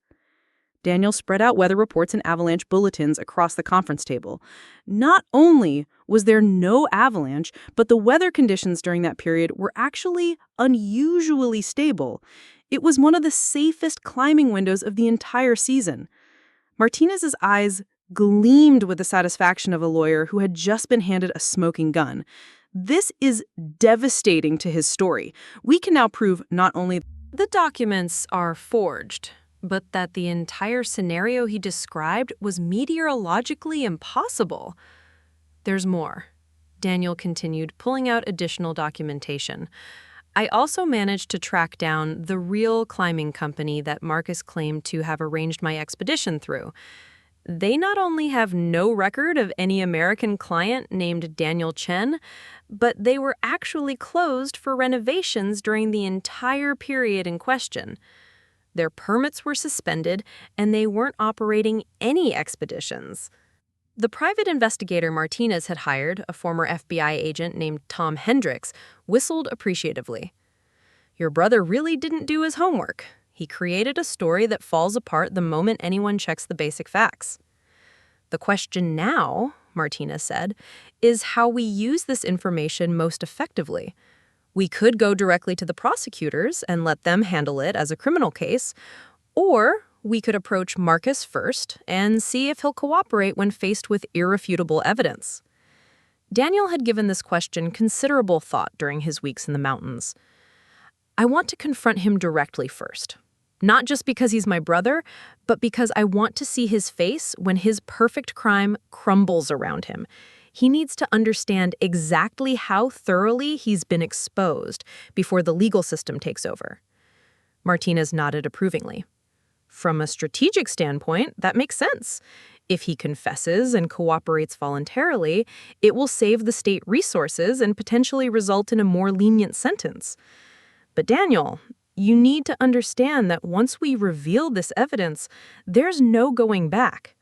S1: Daniel spread out weather reports and avalanche bulletins across the conference table. Not only was there no avalanche, but the weather conditions during that period were actually unusually stable. It was one of the safest climbing windows of the entire season. Martinez's eyes gleamed with the satisfaction of a lawyer who had just been handed a smoking gun. This is devastating to his story. We can now prove not only The documents are forged. but that the entire scenario he described was meteorologically impossible. There's more. Daniel continued, pulling out additional documentation. I also managed to track down the real climbing company that Marcus claimed to have arranged my expedition through. They not only have no record of any American client named Daniel Chen, but they were actually closed for renovations during the entire period in question. Their permits were suspended, and they weren't operating any expeditions. The private investigator Martinez had hired, a former FBI agent named Tom Hendricks, whistled appreciatively. Your brother really didn't do his homework. He created a story that falls apart the moment anyone checks the basic facts. The question now, Martinez said, is how we use this information most effectively. We could go directly to the prosecutors and let them handle it as a criminal case, or we could approach Marcus first and see if he'll cooperate when faced with irrefutable evidence. Daniel had given this question considerable thought during his weeks in the mountains. I want to confront him directly first. Not just because he's my brother, but because I want to see his face when his perfect crime crumbles around him. He needs to understand exactly how thoroughly he's been exposed before the legal system takes over. Martinez nodded approvingly. From a strategic standpoint, that makes sense. If he confesses and cooperates voluntarily, it will save the state resources and potentially result in a more lenient sentence. But Daniel, you need to understand that once we reveal this evidence, there's no going back.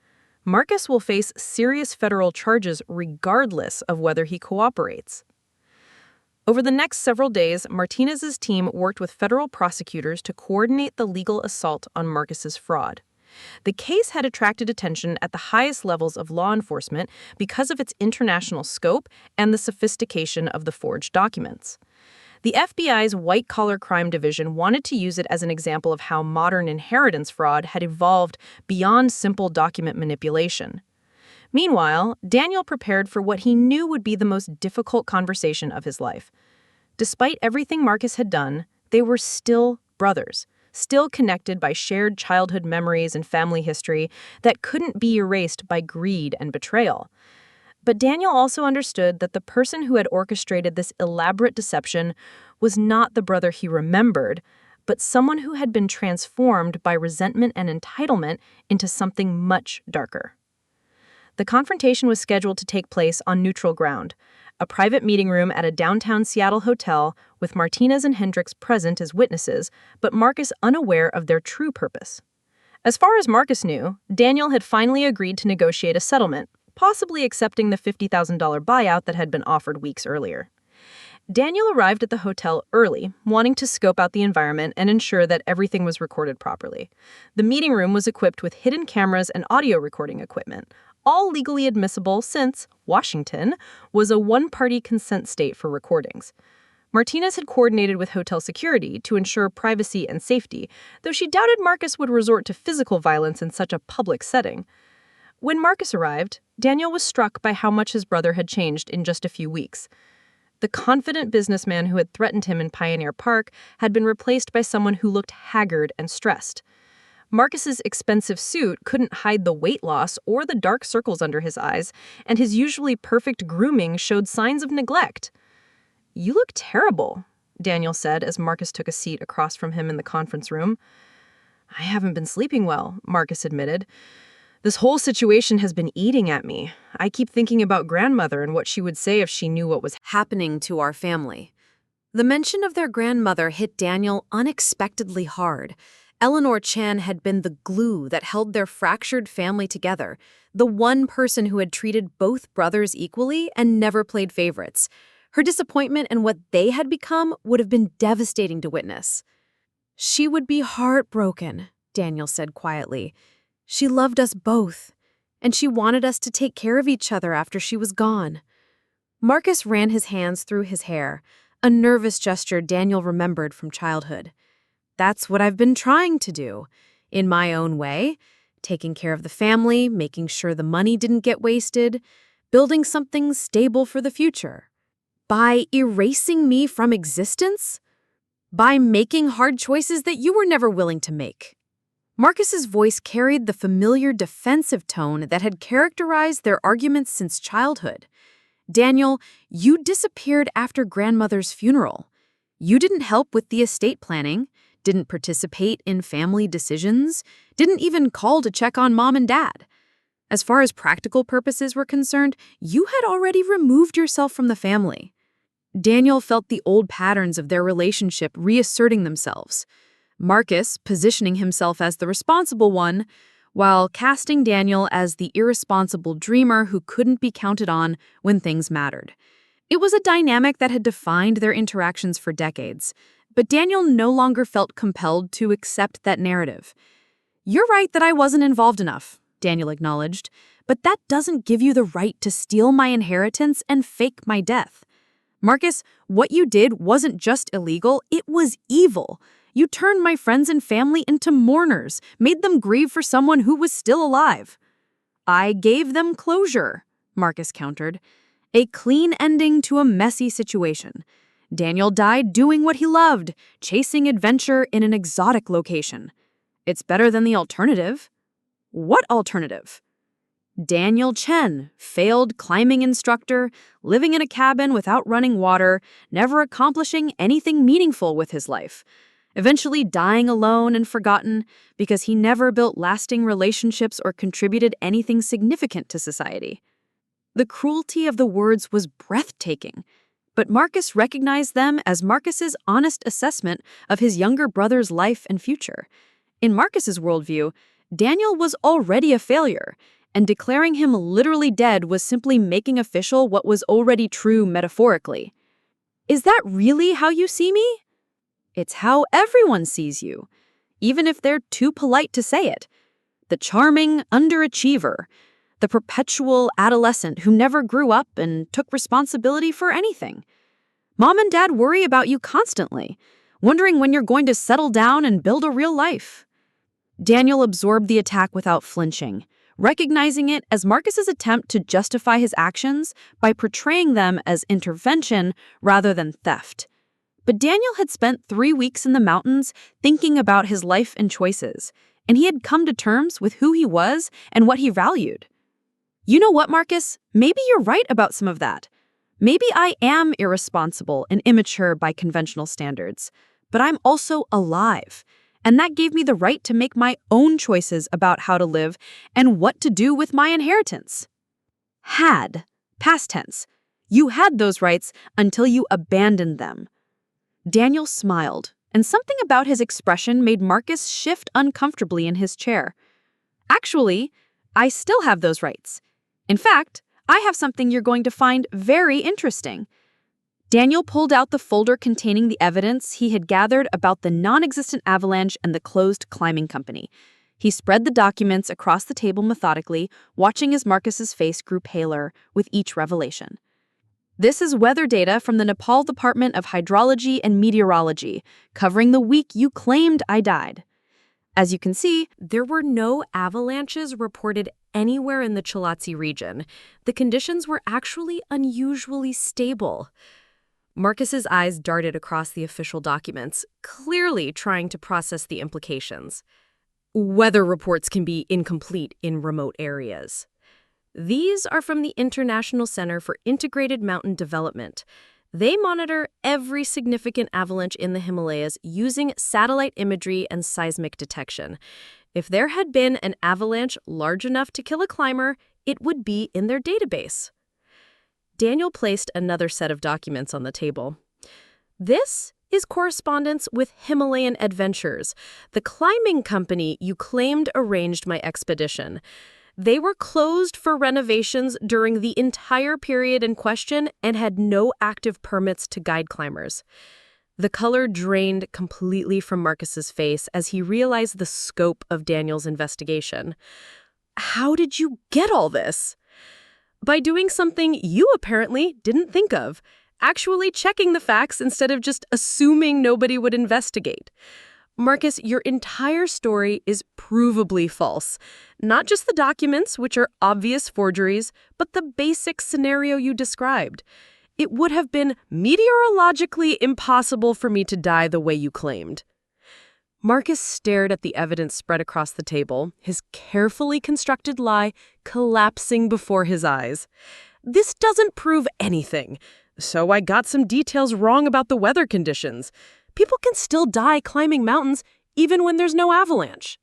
S1: Marcus will face serious federal charges regardless of whether he cooperates. Over the next several days, Martinez's team worked with federal prosecutors to coordinate the legal assault on Marcus's fraud. The case had attracted attention at the highest levels of law enforcement because of its international scope and the sophistication of the forged documents. The FBI's white-collar crime division wanted to use it as an example of how modern inheritance fraud had evolved beyond simple document manipulation. Meanwhile, Daniel prepared for what he knew would be the most difficult conversation of his life. Despite everything Marcus had done, they were still brothers, still connected by shared childhood memories and family history that couldn't be erased by greed and betrayal. But Daniel also understood that the person who had orchestrated this elaborate deception was not the brother he remembered, but someone who had been transformed by resentment and entitlement into something much darker. The confrontation was scheduled to take place on neutral ground, a private meeting room at a downtown Seattle hotel with Martinez and Hendricks present as witnesses, but Marcus unaware of their true purpose. As far as Marcus knew, Daniel had finally agreed to negotiate a settlement, possibly accepting the $50,000 buyout that had been offered weeks earlier. Daniel arrived at the hotel early, wanting to scope out the environment and ensure that everything was recorded properly. The meeting room was equipped with hidden cameras and audio recording equipment, all legally admissible since Washington was a one-party consent state for recordings. Martinez had coordinated with hotel security to ensure privacy and safety, though she doubted Marcus would resort to physical violence in such a public setting. When Marcus arrived, Daniel was struck by how much his brother had changed in just a few weeks. The confident businessman who had threatened him in Pioneer Park had been replaced by someone who looked haggard and stressed. Marcus's expensive suit couldn't hide the weight loss or the dark circles under his eyes, and his usually perfect grooming showed signs of neglect. "You look terrible," Daniel said as Marcus took a seat across from him in the conference room. "I haven't been sleeping well," Marcus admitted. "This whole situation has been eating at me. I keep thinking about grandmother and what she would say if she knew what was happening to our family." The mention of their grandmother hit Daniel unexpectedly hard. Eleanor Chan had been the glue that held their fractured family together, the one person who had treated both brothers equally and never played favorites. Her disappointment in what they had become would have been devastating to witness. "She would be heartbroken," Daniel said quietly. "She loved us both, and she wanted us to take care of each other after she was gone." Marcus ran his hands through his hair, a nervous gesture Daniel remembered from childhood. "That's what I've been trying to do, in my own way, taking care of the family, making sure the money didn't get wasted, building something stable for the future. By erasing me from existence? By making hard choices that you were never willing to make."
S2: Marcus's voice carried the familiar defensive tone that had characterized their arguments since childhood. Daniel, you disappeared after grandmother's funeral. You didn't help with the estate planning, didn't participate in family decisions, didn't even call to check on mom and dad. As far as practical purposes were concerned, you had already removed yourself from the family. Daniel felt the old patterns of their relationship reasserting themselves. Marcus positioning himself as the responsible one, while casting Daniel as the irresponsible dreamer who couldn't be counted on when things mattered. It was a dynamic that had defined their interactions for decades, but Daniel no longer felt compelled to accept that narrative. "You're right that I wasn't involved enough," Daniel acknowledged, "but that doesn't give you the right to steal my inheritance and fake my death. Marcus, what you did wasn't just illegal, it was evil. You turned my friends and family into mourners, made them grieve for someone who was still alive." "I gave them closure," Marcus countered. "A clean ending to a messy situation. Daniel died doing what he loved, chasing adventure in an exotic location. It's better than the alternative." "What alternative?" "Daniel Chen, failed climbing instructor, living in a cabin without running water, never accomplishing anything meaningful with his life. Eventually dying alone and forgotten because he never built lasting relationships or contributed anything significant to society." The cruelty of the words was breathtaking, but Marcus recognized them as Marcus's honest assessment of his younger brother's life and future. In Marcus's worldview, Daniel was already a failure, and declaring him literally dead was simply making official what was already true metaphorically. "Is that really how you see me?" "It's how everyone sees you, even if they're too polite to say it. The charming underachiever, the perpetual adolescent who never grew up and took responsibility for anything. Mom and dad worry about you constantly, wondering when you're going to settle down and build a real life." Daniel absorbed the attack without flinching, recognizing it as Marcus's attempt to justify his actions by portraying them as intervention rather than theft. But Daniel had spent 3 weeks in the mountains thinking about his life and choices, and he had come to terms with who he was and what he valued. "You know what, Marcus? Maybe you're right about some of that. Maybe I am irresponsible and immature by conventional standards, but I'm also alive, and that gave me the right to make my own choices about how to live and what to do with my inheritance." Had. Past tense. You had those rights until you abandoned them. Daniel smiled, and something about his expression made Marcus shift uncomfortably in his chair. "Actually, I still have those rights. In fact, I have something you're going to find very interesting." Daniel pulled out the folder containing the evidence he had gathered about the non-existent avalanche and the closed climbing company. He spread the documents across the table methodically, watching as Marcus's face grew paler with each revelation. "This is weather data from the Nepal Department of Hydrology and Meteorology, covering the week you claimed I died. As you can see, there were no avalanches reported anywhere in the Chlatsi region. The conditions were actually unusually stable." Marcus's eyes darted across the official documents, clearly trying to process the implications. "Weather reports can be incomplete in remote areas. These are from the International Center for Integrated Mountain Development. They monitor every significant avalanche in the Himalayas using satellite imagery and seismic detection. If there had been an avalanche large enough to kill a climber, it would be in their database." Daniel placed another set of documents on the table. "This is correspondence with Himalayan Adventures, the climbing company you claimed arranged my expedition. They were closed for renovations during the entire period in question and had no active permits to guide climbers." The color drained completely from Marcus's face as he realized the scope of Daniel's investigation. "How did you get all this?" "By doing something you apparently didn't think of, actually checking the facts instead of just assuming nobody would investigate. Marcus, your entire story is provably false. Not just the documents, which are obvious forgeries, but the basic scenario you described. It would have been meteorologically impossible for me to die the way you claimed." Marcus stared at the evidence spread across the table, his carefully constructed lie collapsing before his eyes. This doesn't prove anything. So I got some details wrong about the weather conditions. People can still die climbing mountains even when there's no avalanche.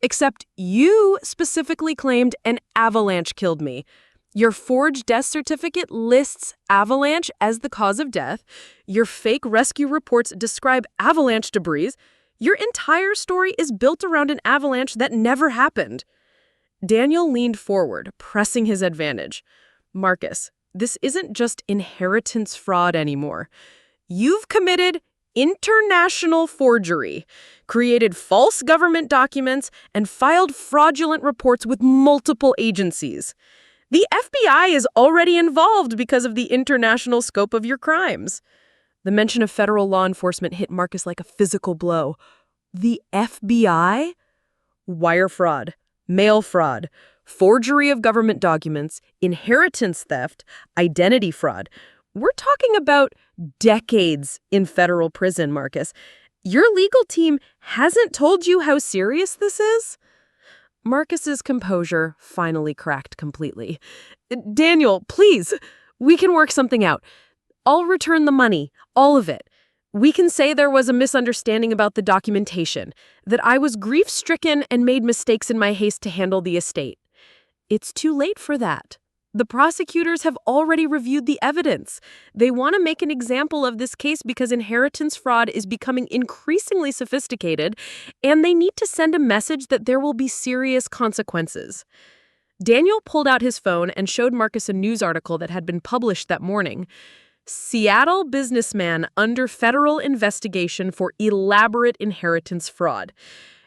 S2: Except you specifically claimed an avalanche killed me. Your forged death certificate lists avalanche as the cause of death. Your fake rescue reports describe avalanche debris. Your entire story is built around an avalanche that never happened. Daniel leaned forward, pressing his advantage. Marcus, this isn't just inheritance fraud anymore. You've committed international forgery, created false government documents, and filed fraudulent reports with multiple agencies. The FBI is already involved because of the international scope of your crimes. The mention of federal law enforcement hit Marcus like a physical blow. The FBI? Wire fraud, mail fraud, forgery of government documents, inheritance theft, identity fraud. We're talking about decades in federal prison, Marcus. Your legal team hasn't told you how serious this is? Marcus's composure finally cracked completely. Daniel, please, we can work something out. I'll return the money, all of it. We can say there was a misunderstanding about the documentation, that I was grief-stricken and made mistakes in my haste to handle the estate. It's too late for that. The prosecutors have already reviewed the evidence. They want to make an example of this case because inheritance fraud is becoming increasingly sophisticated, and they need to send a message that there will be serious consequences. Daniel pulled out his phone and showed Marcus a news article that had been published that morning. Seattle businessman under federal investigation for elaborate inheritance fraud.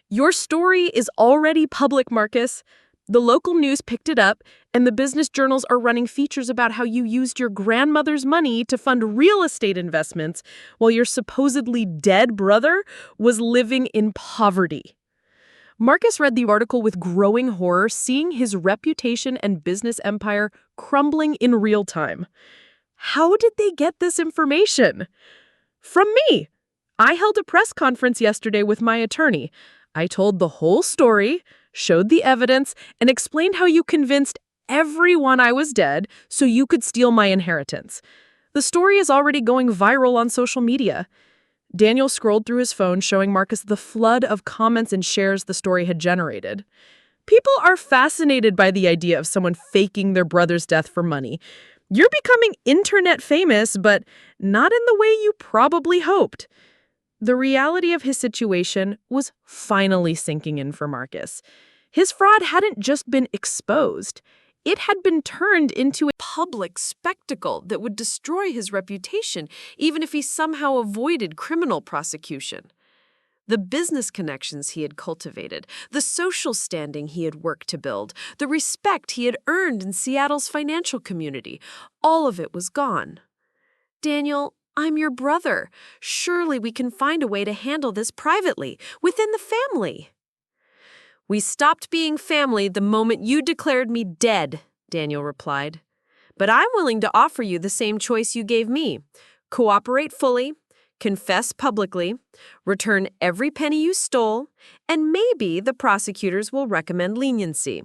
S2: Your story is already public, Marcus. The local news picked it up, and the business journals are running features about how you used your grandmother's money to fund real estate investments while your supposedly dead brother was living in poverty. Marcus read the article with growing horror, seeing his reputation and business empire crumbling in real time. How did they get this information? From me. I held a press conference yesterday with my attorney. I told the whole story, showed the evidence, and explained how you convinced everyone I was dead so you could steal my inheritance. The story is already going viral on social media. Daniel scrolled through his phone, showing Marcus the flood of comments and shares the story had generated. People are fascinated by the idea of someone faking their brother's death for money. You're becoming internet famous, but not in the way you probably hoped. The reality of his situation was finally sinking in for Marcus. His fraud hadn't just been exposed. It had been turned into a public spectacle that would destroy his reputation, even if he somehow avoided criminal prosecution. The business connections he had cultivated, the social standing he had worked to build, the respect he had earned in Seattle's financial community, all of it was gone. Daniel, I'm your brother. Surely we can find a way to handle this privately, within the family. We stopped being family the moment you declared me dead, Daniel replied. But I'm willing to offer you the same choice you gave me. Cooperate fully, confess publicly, return every penny you stole, and maybe the prosecutors will recommend leniency.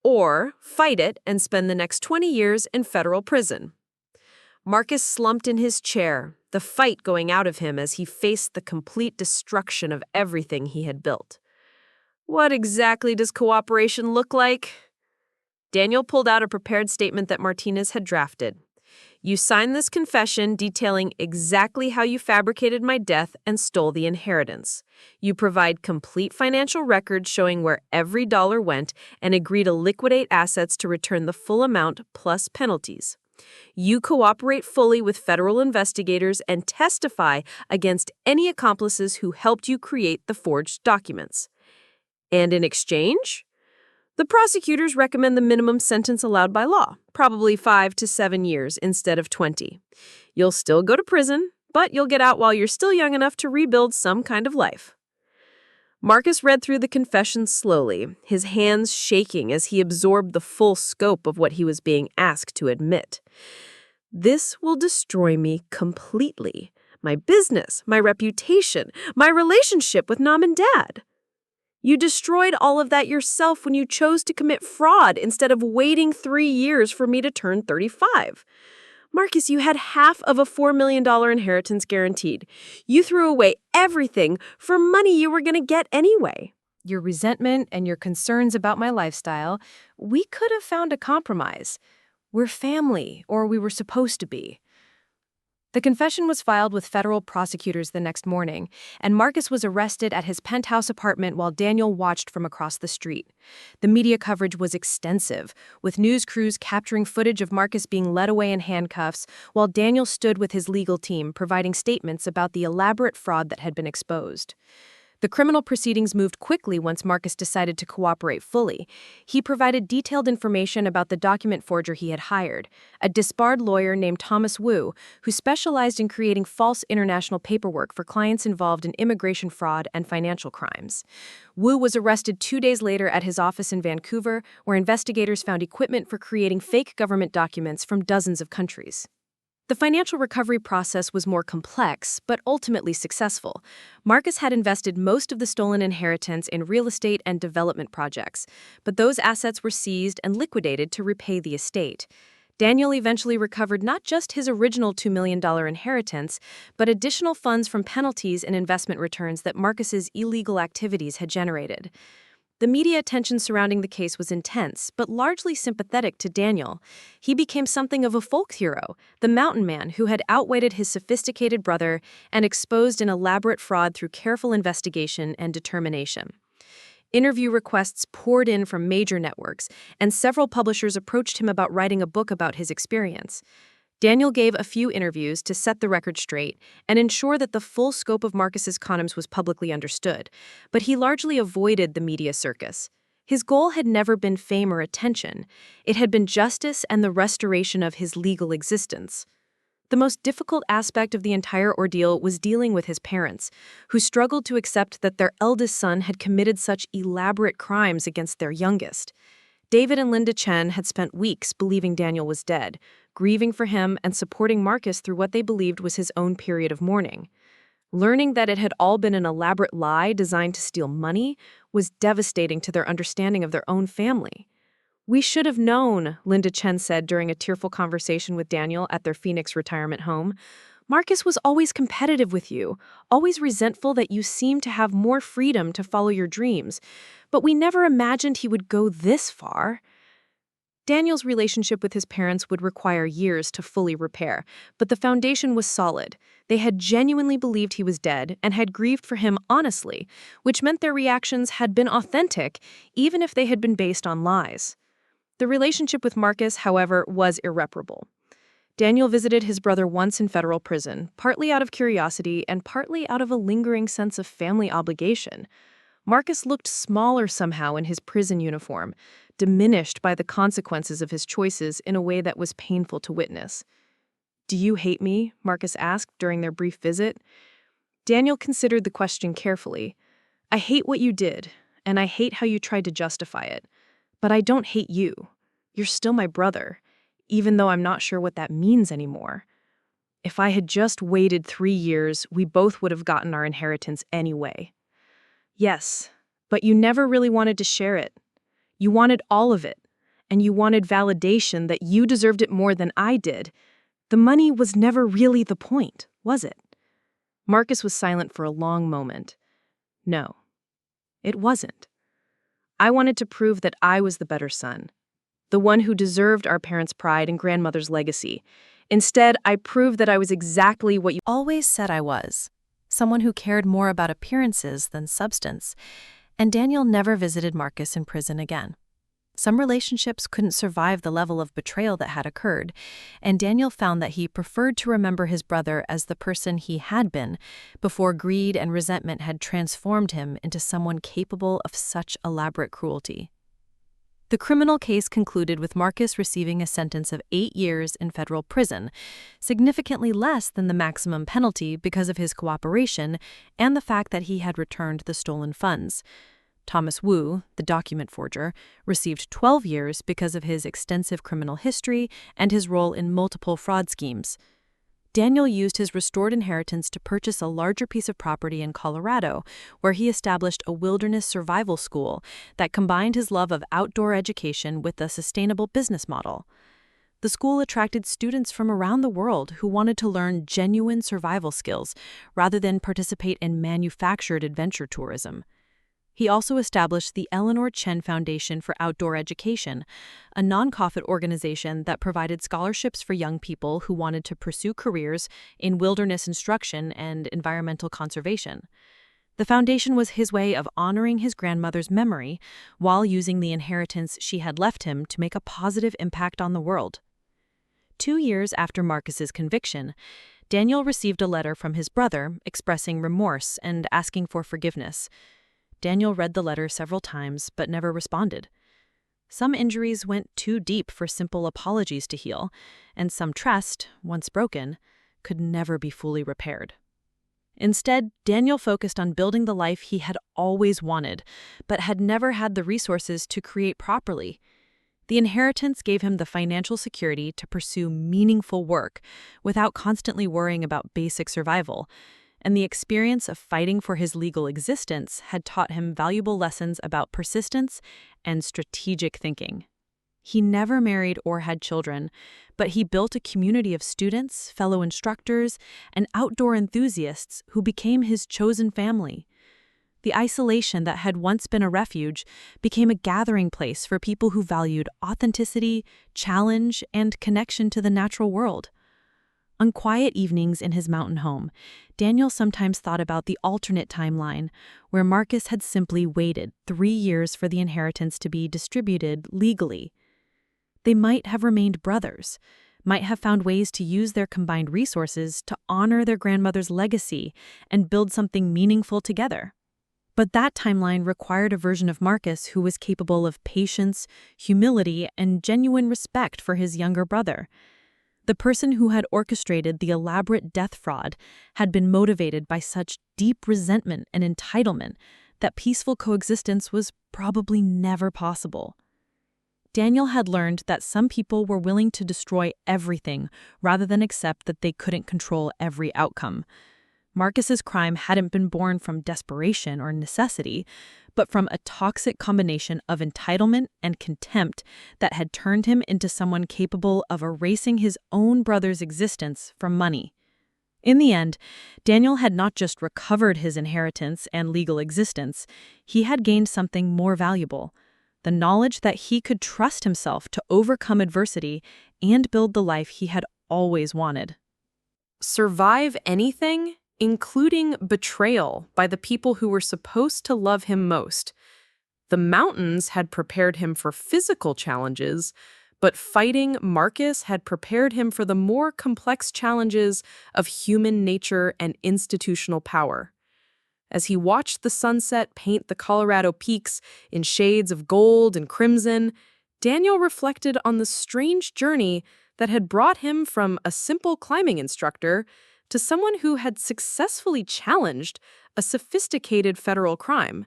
S2: Or fight it and spend the next 20 years in federal prison. Marcus slumped in his chair, the fight going out of him as he faced the complete destruction of everything he had built. What exactly does cooperation look like? Daniel pulled out a prepared statement that Martinez had drafted. You sign this confession detailing exactly how you fabricated my death and stole the inheritance. You provide complete financial records showing where every dollar went and agree to liquidate assets to return the full amount plus penalties. You cooperate fully with federal investigators and testify against any accomplices who helped you create the forged documents. And in exchange, the prosecutors recommend the minimum sentence allowed by law, probably 5 to 7 years instead of 20. You'll still go to prison, but you'll get out while you're still young enough to rebuild some kind of life. Marcus read through the confession slowly, his hands shaking as he absorbed the full scope of what he was being asked to admit. This will destroy me completely.
S4: my business, my reputation, my relationship with Mom and Dad. You destroyed all of that yourself when you chose to commit fraud instead of waiting 3 years for me to turn 35. Marcus, you had half of a $4 million inheritance guaranteed. You threw away everything for money you were going to get anyway.
S3: Your resentment and your concerns about my lifestyle, we could have found a compromise. We're family, or we were supposed to be. The confession was filed with federal prosecutors the next morning, and Marcus was arrested at his penthouse apartment while Daniel watched from across the street. The media coverage was extensive, with news crews capturing footage of Marcus being led away in handcuffs, while Daniel stood with his legal team providing statements about the elaborate fraud that had been exposed. The criminal proceedings moved quickly once Marcus decided to cooperate fully. He provided detailed information about the document forger he had hired, a disbarred lawyer named Thomas Wu, who specialized in creating false international paperwork for clients involved in immigration fraud and financial crimes. Wu was arrested 2 days later at his office in Vancouver, where investigators found equipment for creating fake government documents from dozens of countries. The financial recovery process was more complex, but ultimately successful. Marcus had invested most of the stolen inheritance in real estate and development projects, but those assets were seized and liquidated to repay the estate. Daniel eventually recovered not just his original $2 million inheritance, but additional funds from penalties and investment returns that Marcus's illegal activities had generated. The media attention surrounding the case was intense, but largely sympathetic to Daniel. He became something of a folk hero, the mountain man who had outwitted his sophisticated brother and exposed an elaborate fraud through careful investigation and determination. Interview requests poured in from major networks, and several publishers approached him about writing a book about his experience. Daniel gave a few interviews to set the record straight and ensure that the full scope of Marcus's crimes was publicly understood, but he largely avoided the media circus. His goal had never been fame or attention. It had been justice and the restoration of his legal existence. The most difficult aspect of the entire ordeal was dealing with his parents, who struggled to accept that their eldest son had committed such elaborate crimes against their youngest. David and Linda Chen had spent weeks believing Daniel was dead, grieving for him and supporting Marcus through what they believed was his own period of mourning. Learning that it had all been an elaborate lie designed to steal money was devastating to their understanding of their own family. "We should have known," Linda Chen said during a tearful conversation with Daniel at their Phoenix retirement home. "Marcus was always competitive with you, always resentful that you seemed to have more freedom to follow your dreams, but we never imagined he would go this far." Daniel's relationship with his parents would require years to fully repair, but the foundation was solid. They had genuinely believed he was dead and had grieved for him honestly, which meant their reactions had been authentic, even if they had been based on lies. The relationship with Marcus, however, was irreparable. Daniel visited his brother once in federal prison, partly out of curiosity and partly out of a lingering sense of family obligation. Marcus looked smaller somehow in his prison uniform, diminished by the consequences of his choices in a way that was painful to witness. "Do you hate me?" Marcus asked during their brief visit. Daniel considered the question carefully. "I hate what you did, and I hate how you tried to justify it. But I don't hate you. You're still my brother, even though I'm not sure what that means anymore. If I had just waited 3 years, we both would have gotten our inheritance anyway." "Yes, but you never really wanted to share it. You wanted all of it, and you wanted validation that you deserved it more than I did. The money was never really the point, was it?" Marcus was silent for a long moment. "No, it wasn't. I wanted to prove that I was the better son, the one who deserved our parents' pride and grandmother's legacy. Instead, I proved that I was exactly what you
S1: Always said I was. Someone who cared more about appearances than substance. And Daniel never visited Marcus in prison again. Some relationships couldn't survive the level of betrayal that had occurred, and Daniel found that he preferred to remember his brother as the person he had been before greed and resentment had transformed him into someone capable of such elaborate cruelty. The criminal case concluded with Marcus receiving a sentence of 8 years in federal prison, significantly less than the maximum penalty because of his cooperation and the fact that he had returned the stolen funds. Thomas Wu, the document forger, received 12 years because of his extensive criminal history and his role in multiple fraud schemes.
S2: Daniel used his restored inheritance to purchase a larger piece of property in Colorado, where he established a wilderness survival school that combined his love of outdoor education with a sustainable business model. The school attracted students from around the world who wanted to learn genuine survival skills rather than participate in manufactured adventure tourism. He also established the Eleanor Chen Foundation for Outdoor Education, a nonprofit organization that provided scholarships for young people who wanted to pursue careers in wilderness instruction and environmental conservation. The foundation was his way of honoring his grandmother's memory while using the inheritance she had left him to make a positive impact on the world. 2 years after Marcus's conviction, Daniel received a letter from his brother expressing remorse and asking for forgiveness. Daniel read the letter several times but never responded. Some injuries went too deep for simple apologies to heal, and some trust, once broken, could never be fully repaired. Instead, Daniel focused on building the life he had always wanted, but had never had the resources to create properly. The inheritance gave him the financial security to pursue meaningful work without constantly worrying about basic survival, and the experience of fighting for his legal existence had taught him valuable lessons about persistence and strategic thinking. He never married or had children, but he built a community of students, fellow instructors, and outdoor enthusiasts who became his chosen family. The isolation that had once been a refuge became a gathering place for people who valued authenticity, challenge, and connection to the natural world. On quiet evenings in his mountain home, Daniel sometimes thought about the alternate timeline, where Marcus had simply waited 3 years for the inheritance to be distributed legally. They might have remained brothers, might have found ways to use their combined resources to honor their grandmother's legacy and build something meaningful together. But that timeline required a version of Marcus who was capable of patience, humility, and genuine respect for his younger brother. The person who had orchestrated the elaborate death fraud had been motivated by such deep resentment and entitlement that peaceful coexistence was probably never possible. Daniel had learned that some people were willing to destroy everything rather than accept that they couldn't control every outcome. Marcus's crime hadn't been born from desperation or necessity, but from a toxic combination of entitlement and contempt that had turned him into someone capable of erasing his own brother's existence from money. In the end, Daniel had not just recovered his inheritance and legal existence, he had gained something more valuable: the knowledge that he could trust himself to overcome adversity and build the life he had always wanted.
S4: Survive anything, including betrayal by the people who were supposed to love him most. The mountains had prepared him for physical challenges, but fighting Marcus had prepared him for the more complex challenges of human nature and institutional power. As he watched the sunset paint the Colorado peaks in shades of gold and crimson, Daniel reflected on the strange journey that had brought him from a simple climbing instructor to someone who had successfully challenged a sophisticated federal crime.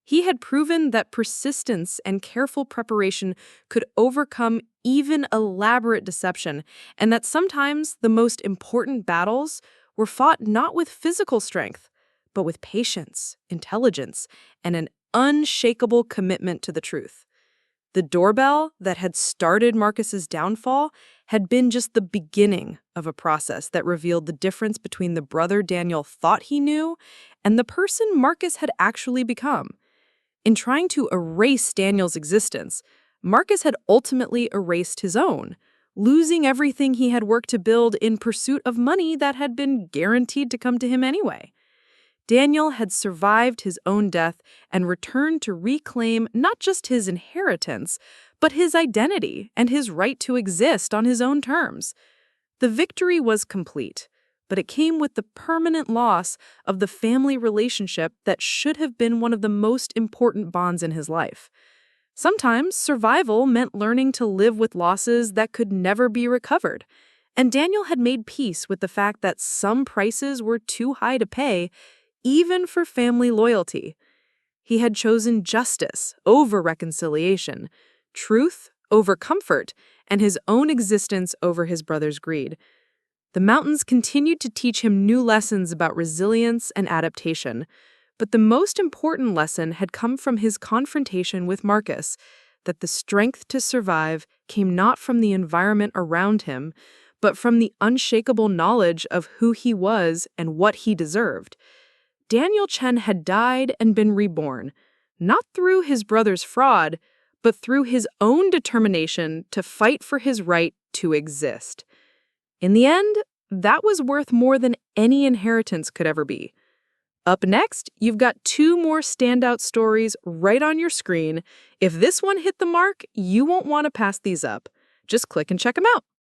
S4: He had proven that persistence and careful preparation could overcome even elaborate deception, and that sometimes the most important battles were fought not with physical strength, but with patience, intelligence, and an unshakable commitment to the truth. The doorbell that had started Marcus's downfall had been just the beginning of a process that revealed the difference between the brother Daniel thought he knew and the person Marcus had actually become. In trying to erase Daniel's existence, Marcus had ultimately erased his own, losing everything he had worked to build in pursuit of money that had been guaranteed to come to him anyway. Daniel had survived his own death and returned to reclaim not just his inheritance, but his identity and his right to exist on his own terms. The victory was complete, but it came with the permanent loss of the family relationship that should have been one of the most important bonds in his life. Sometimes survival meant learning to live with losses that could never be recovered, and Daniel had made peace with the fact that some prices were too high to pay, even for family loyalty. He had chosen justice over reconciliation, truth over comfort, and his own existence over his brother's greed.
S2: The mountains continued to teach him new lessons about resilience and adaptation, but the most important lesson had come from his confrontation with Marcus, that the strength to survive came not from the environment around him, but from the unshakable knowledge of who he was and what he deserved. Daniel Chen had died and been reborn, not through his brother's fraud, but through his own determination to fight for his right to exist. In the end, that was worth more than any inheritance could ever be. Up next, you've got 2 more standout stories right on your screen. If this one hit the mark, you won't want to pass these up. Just click and check them out.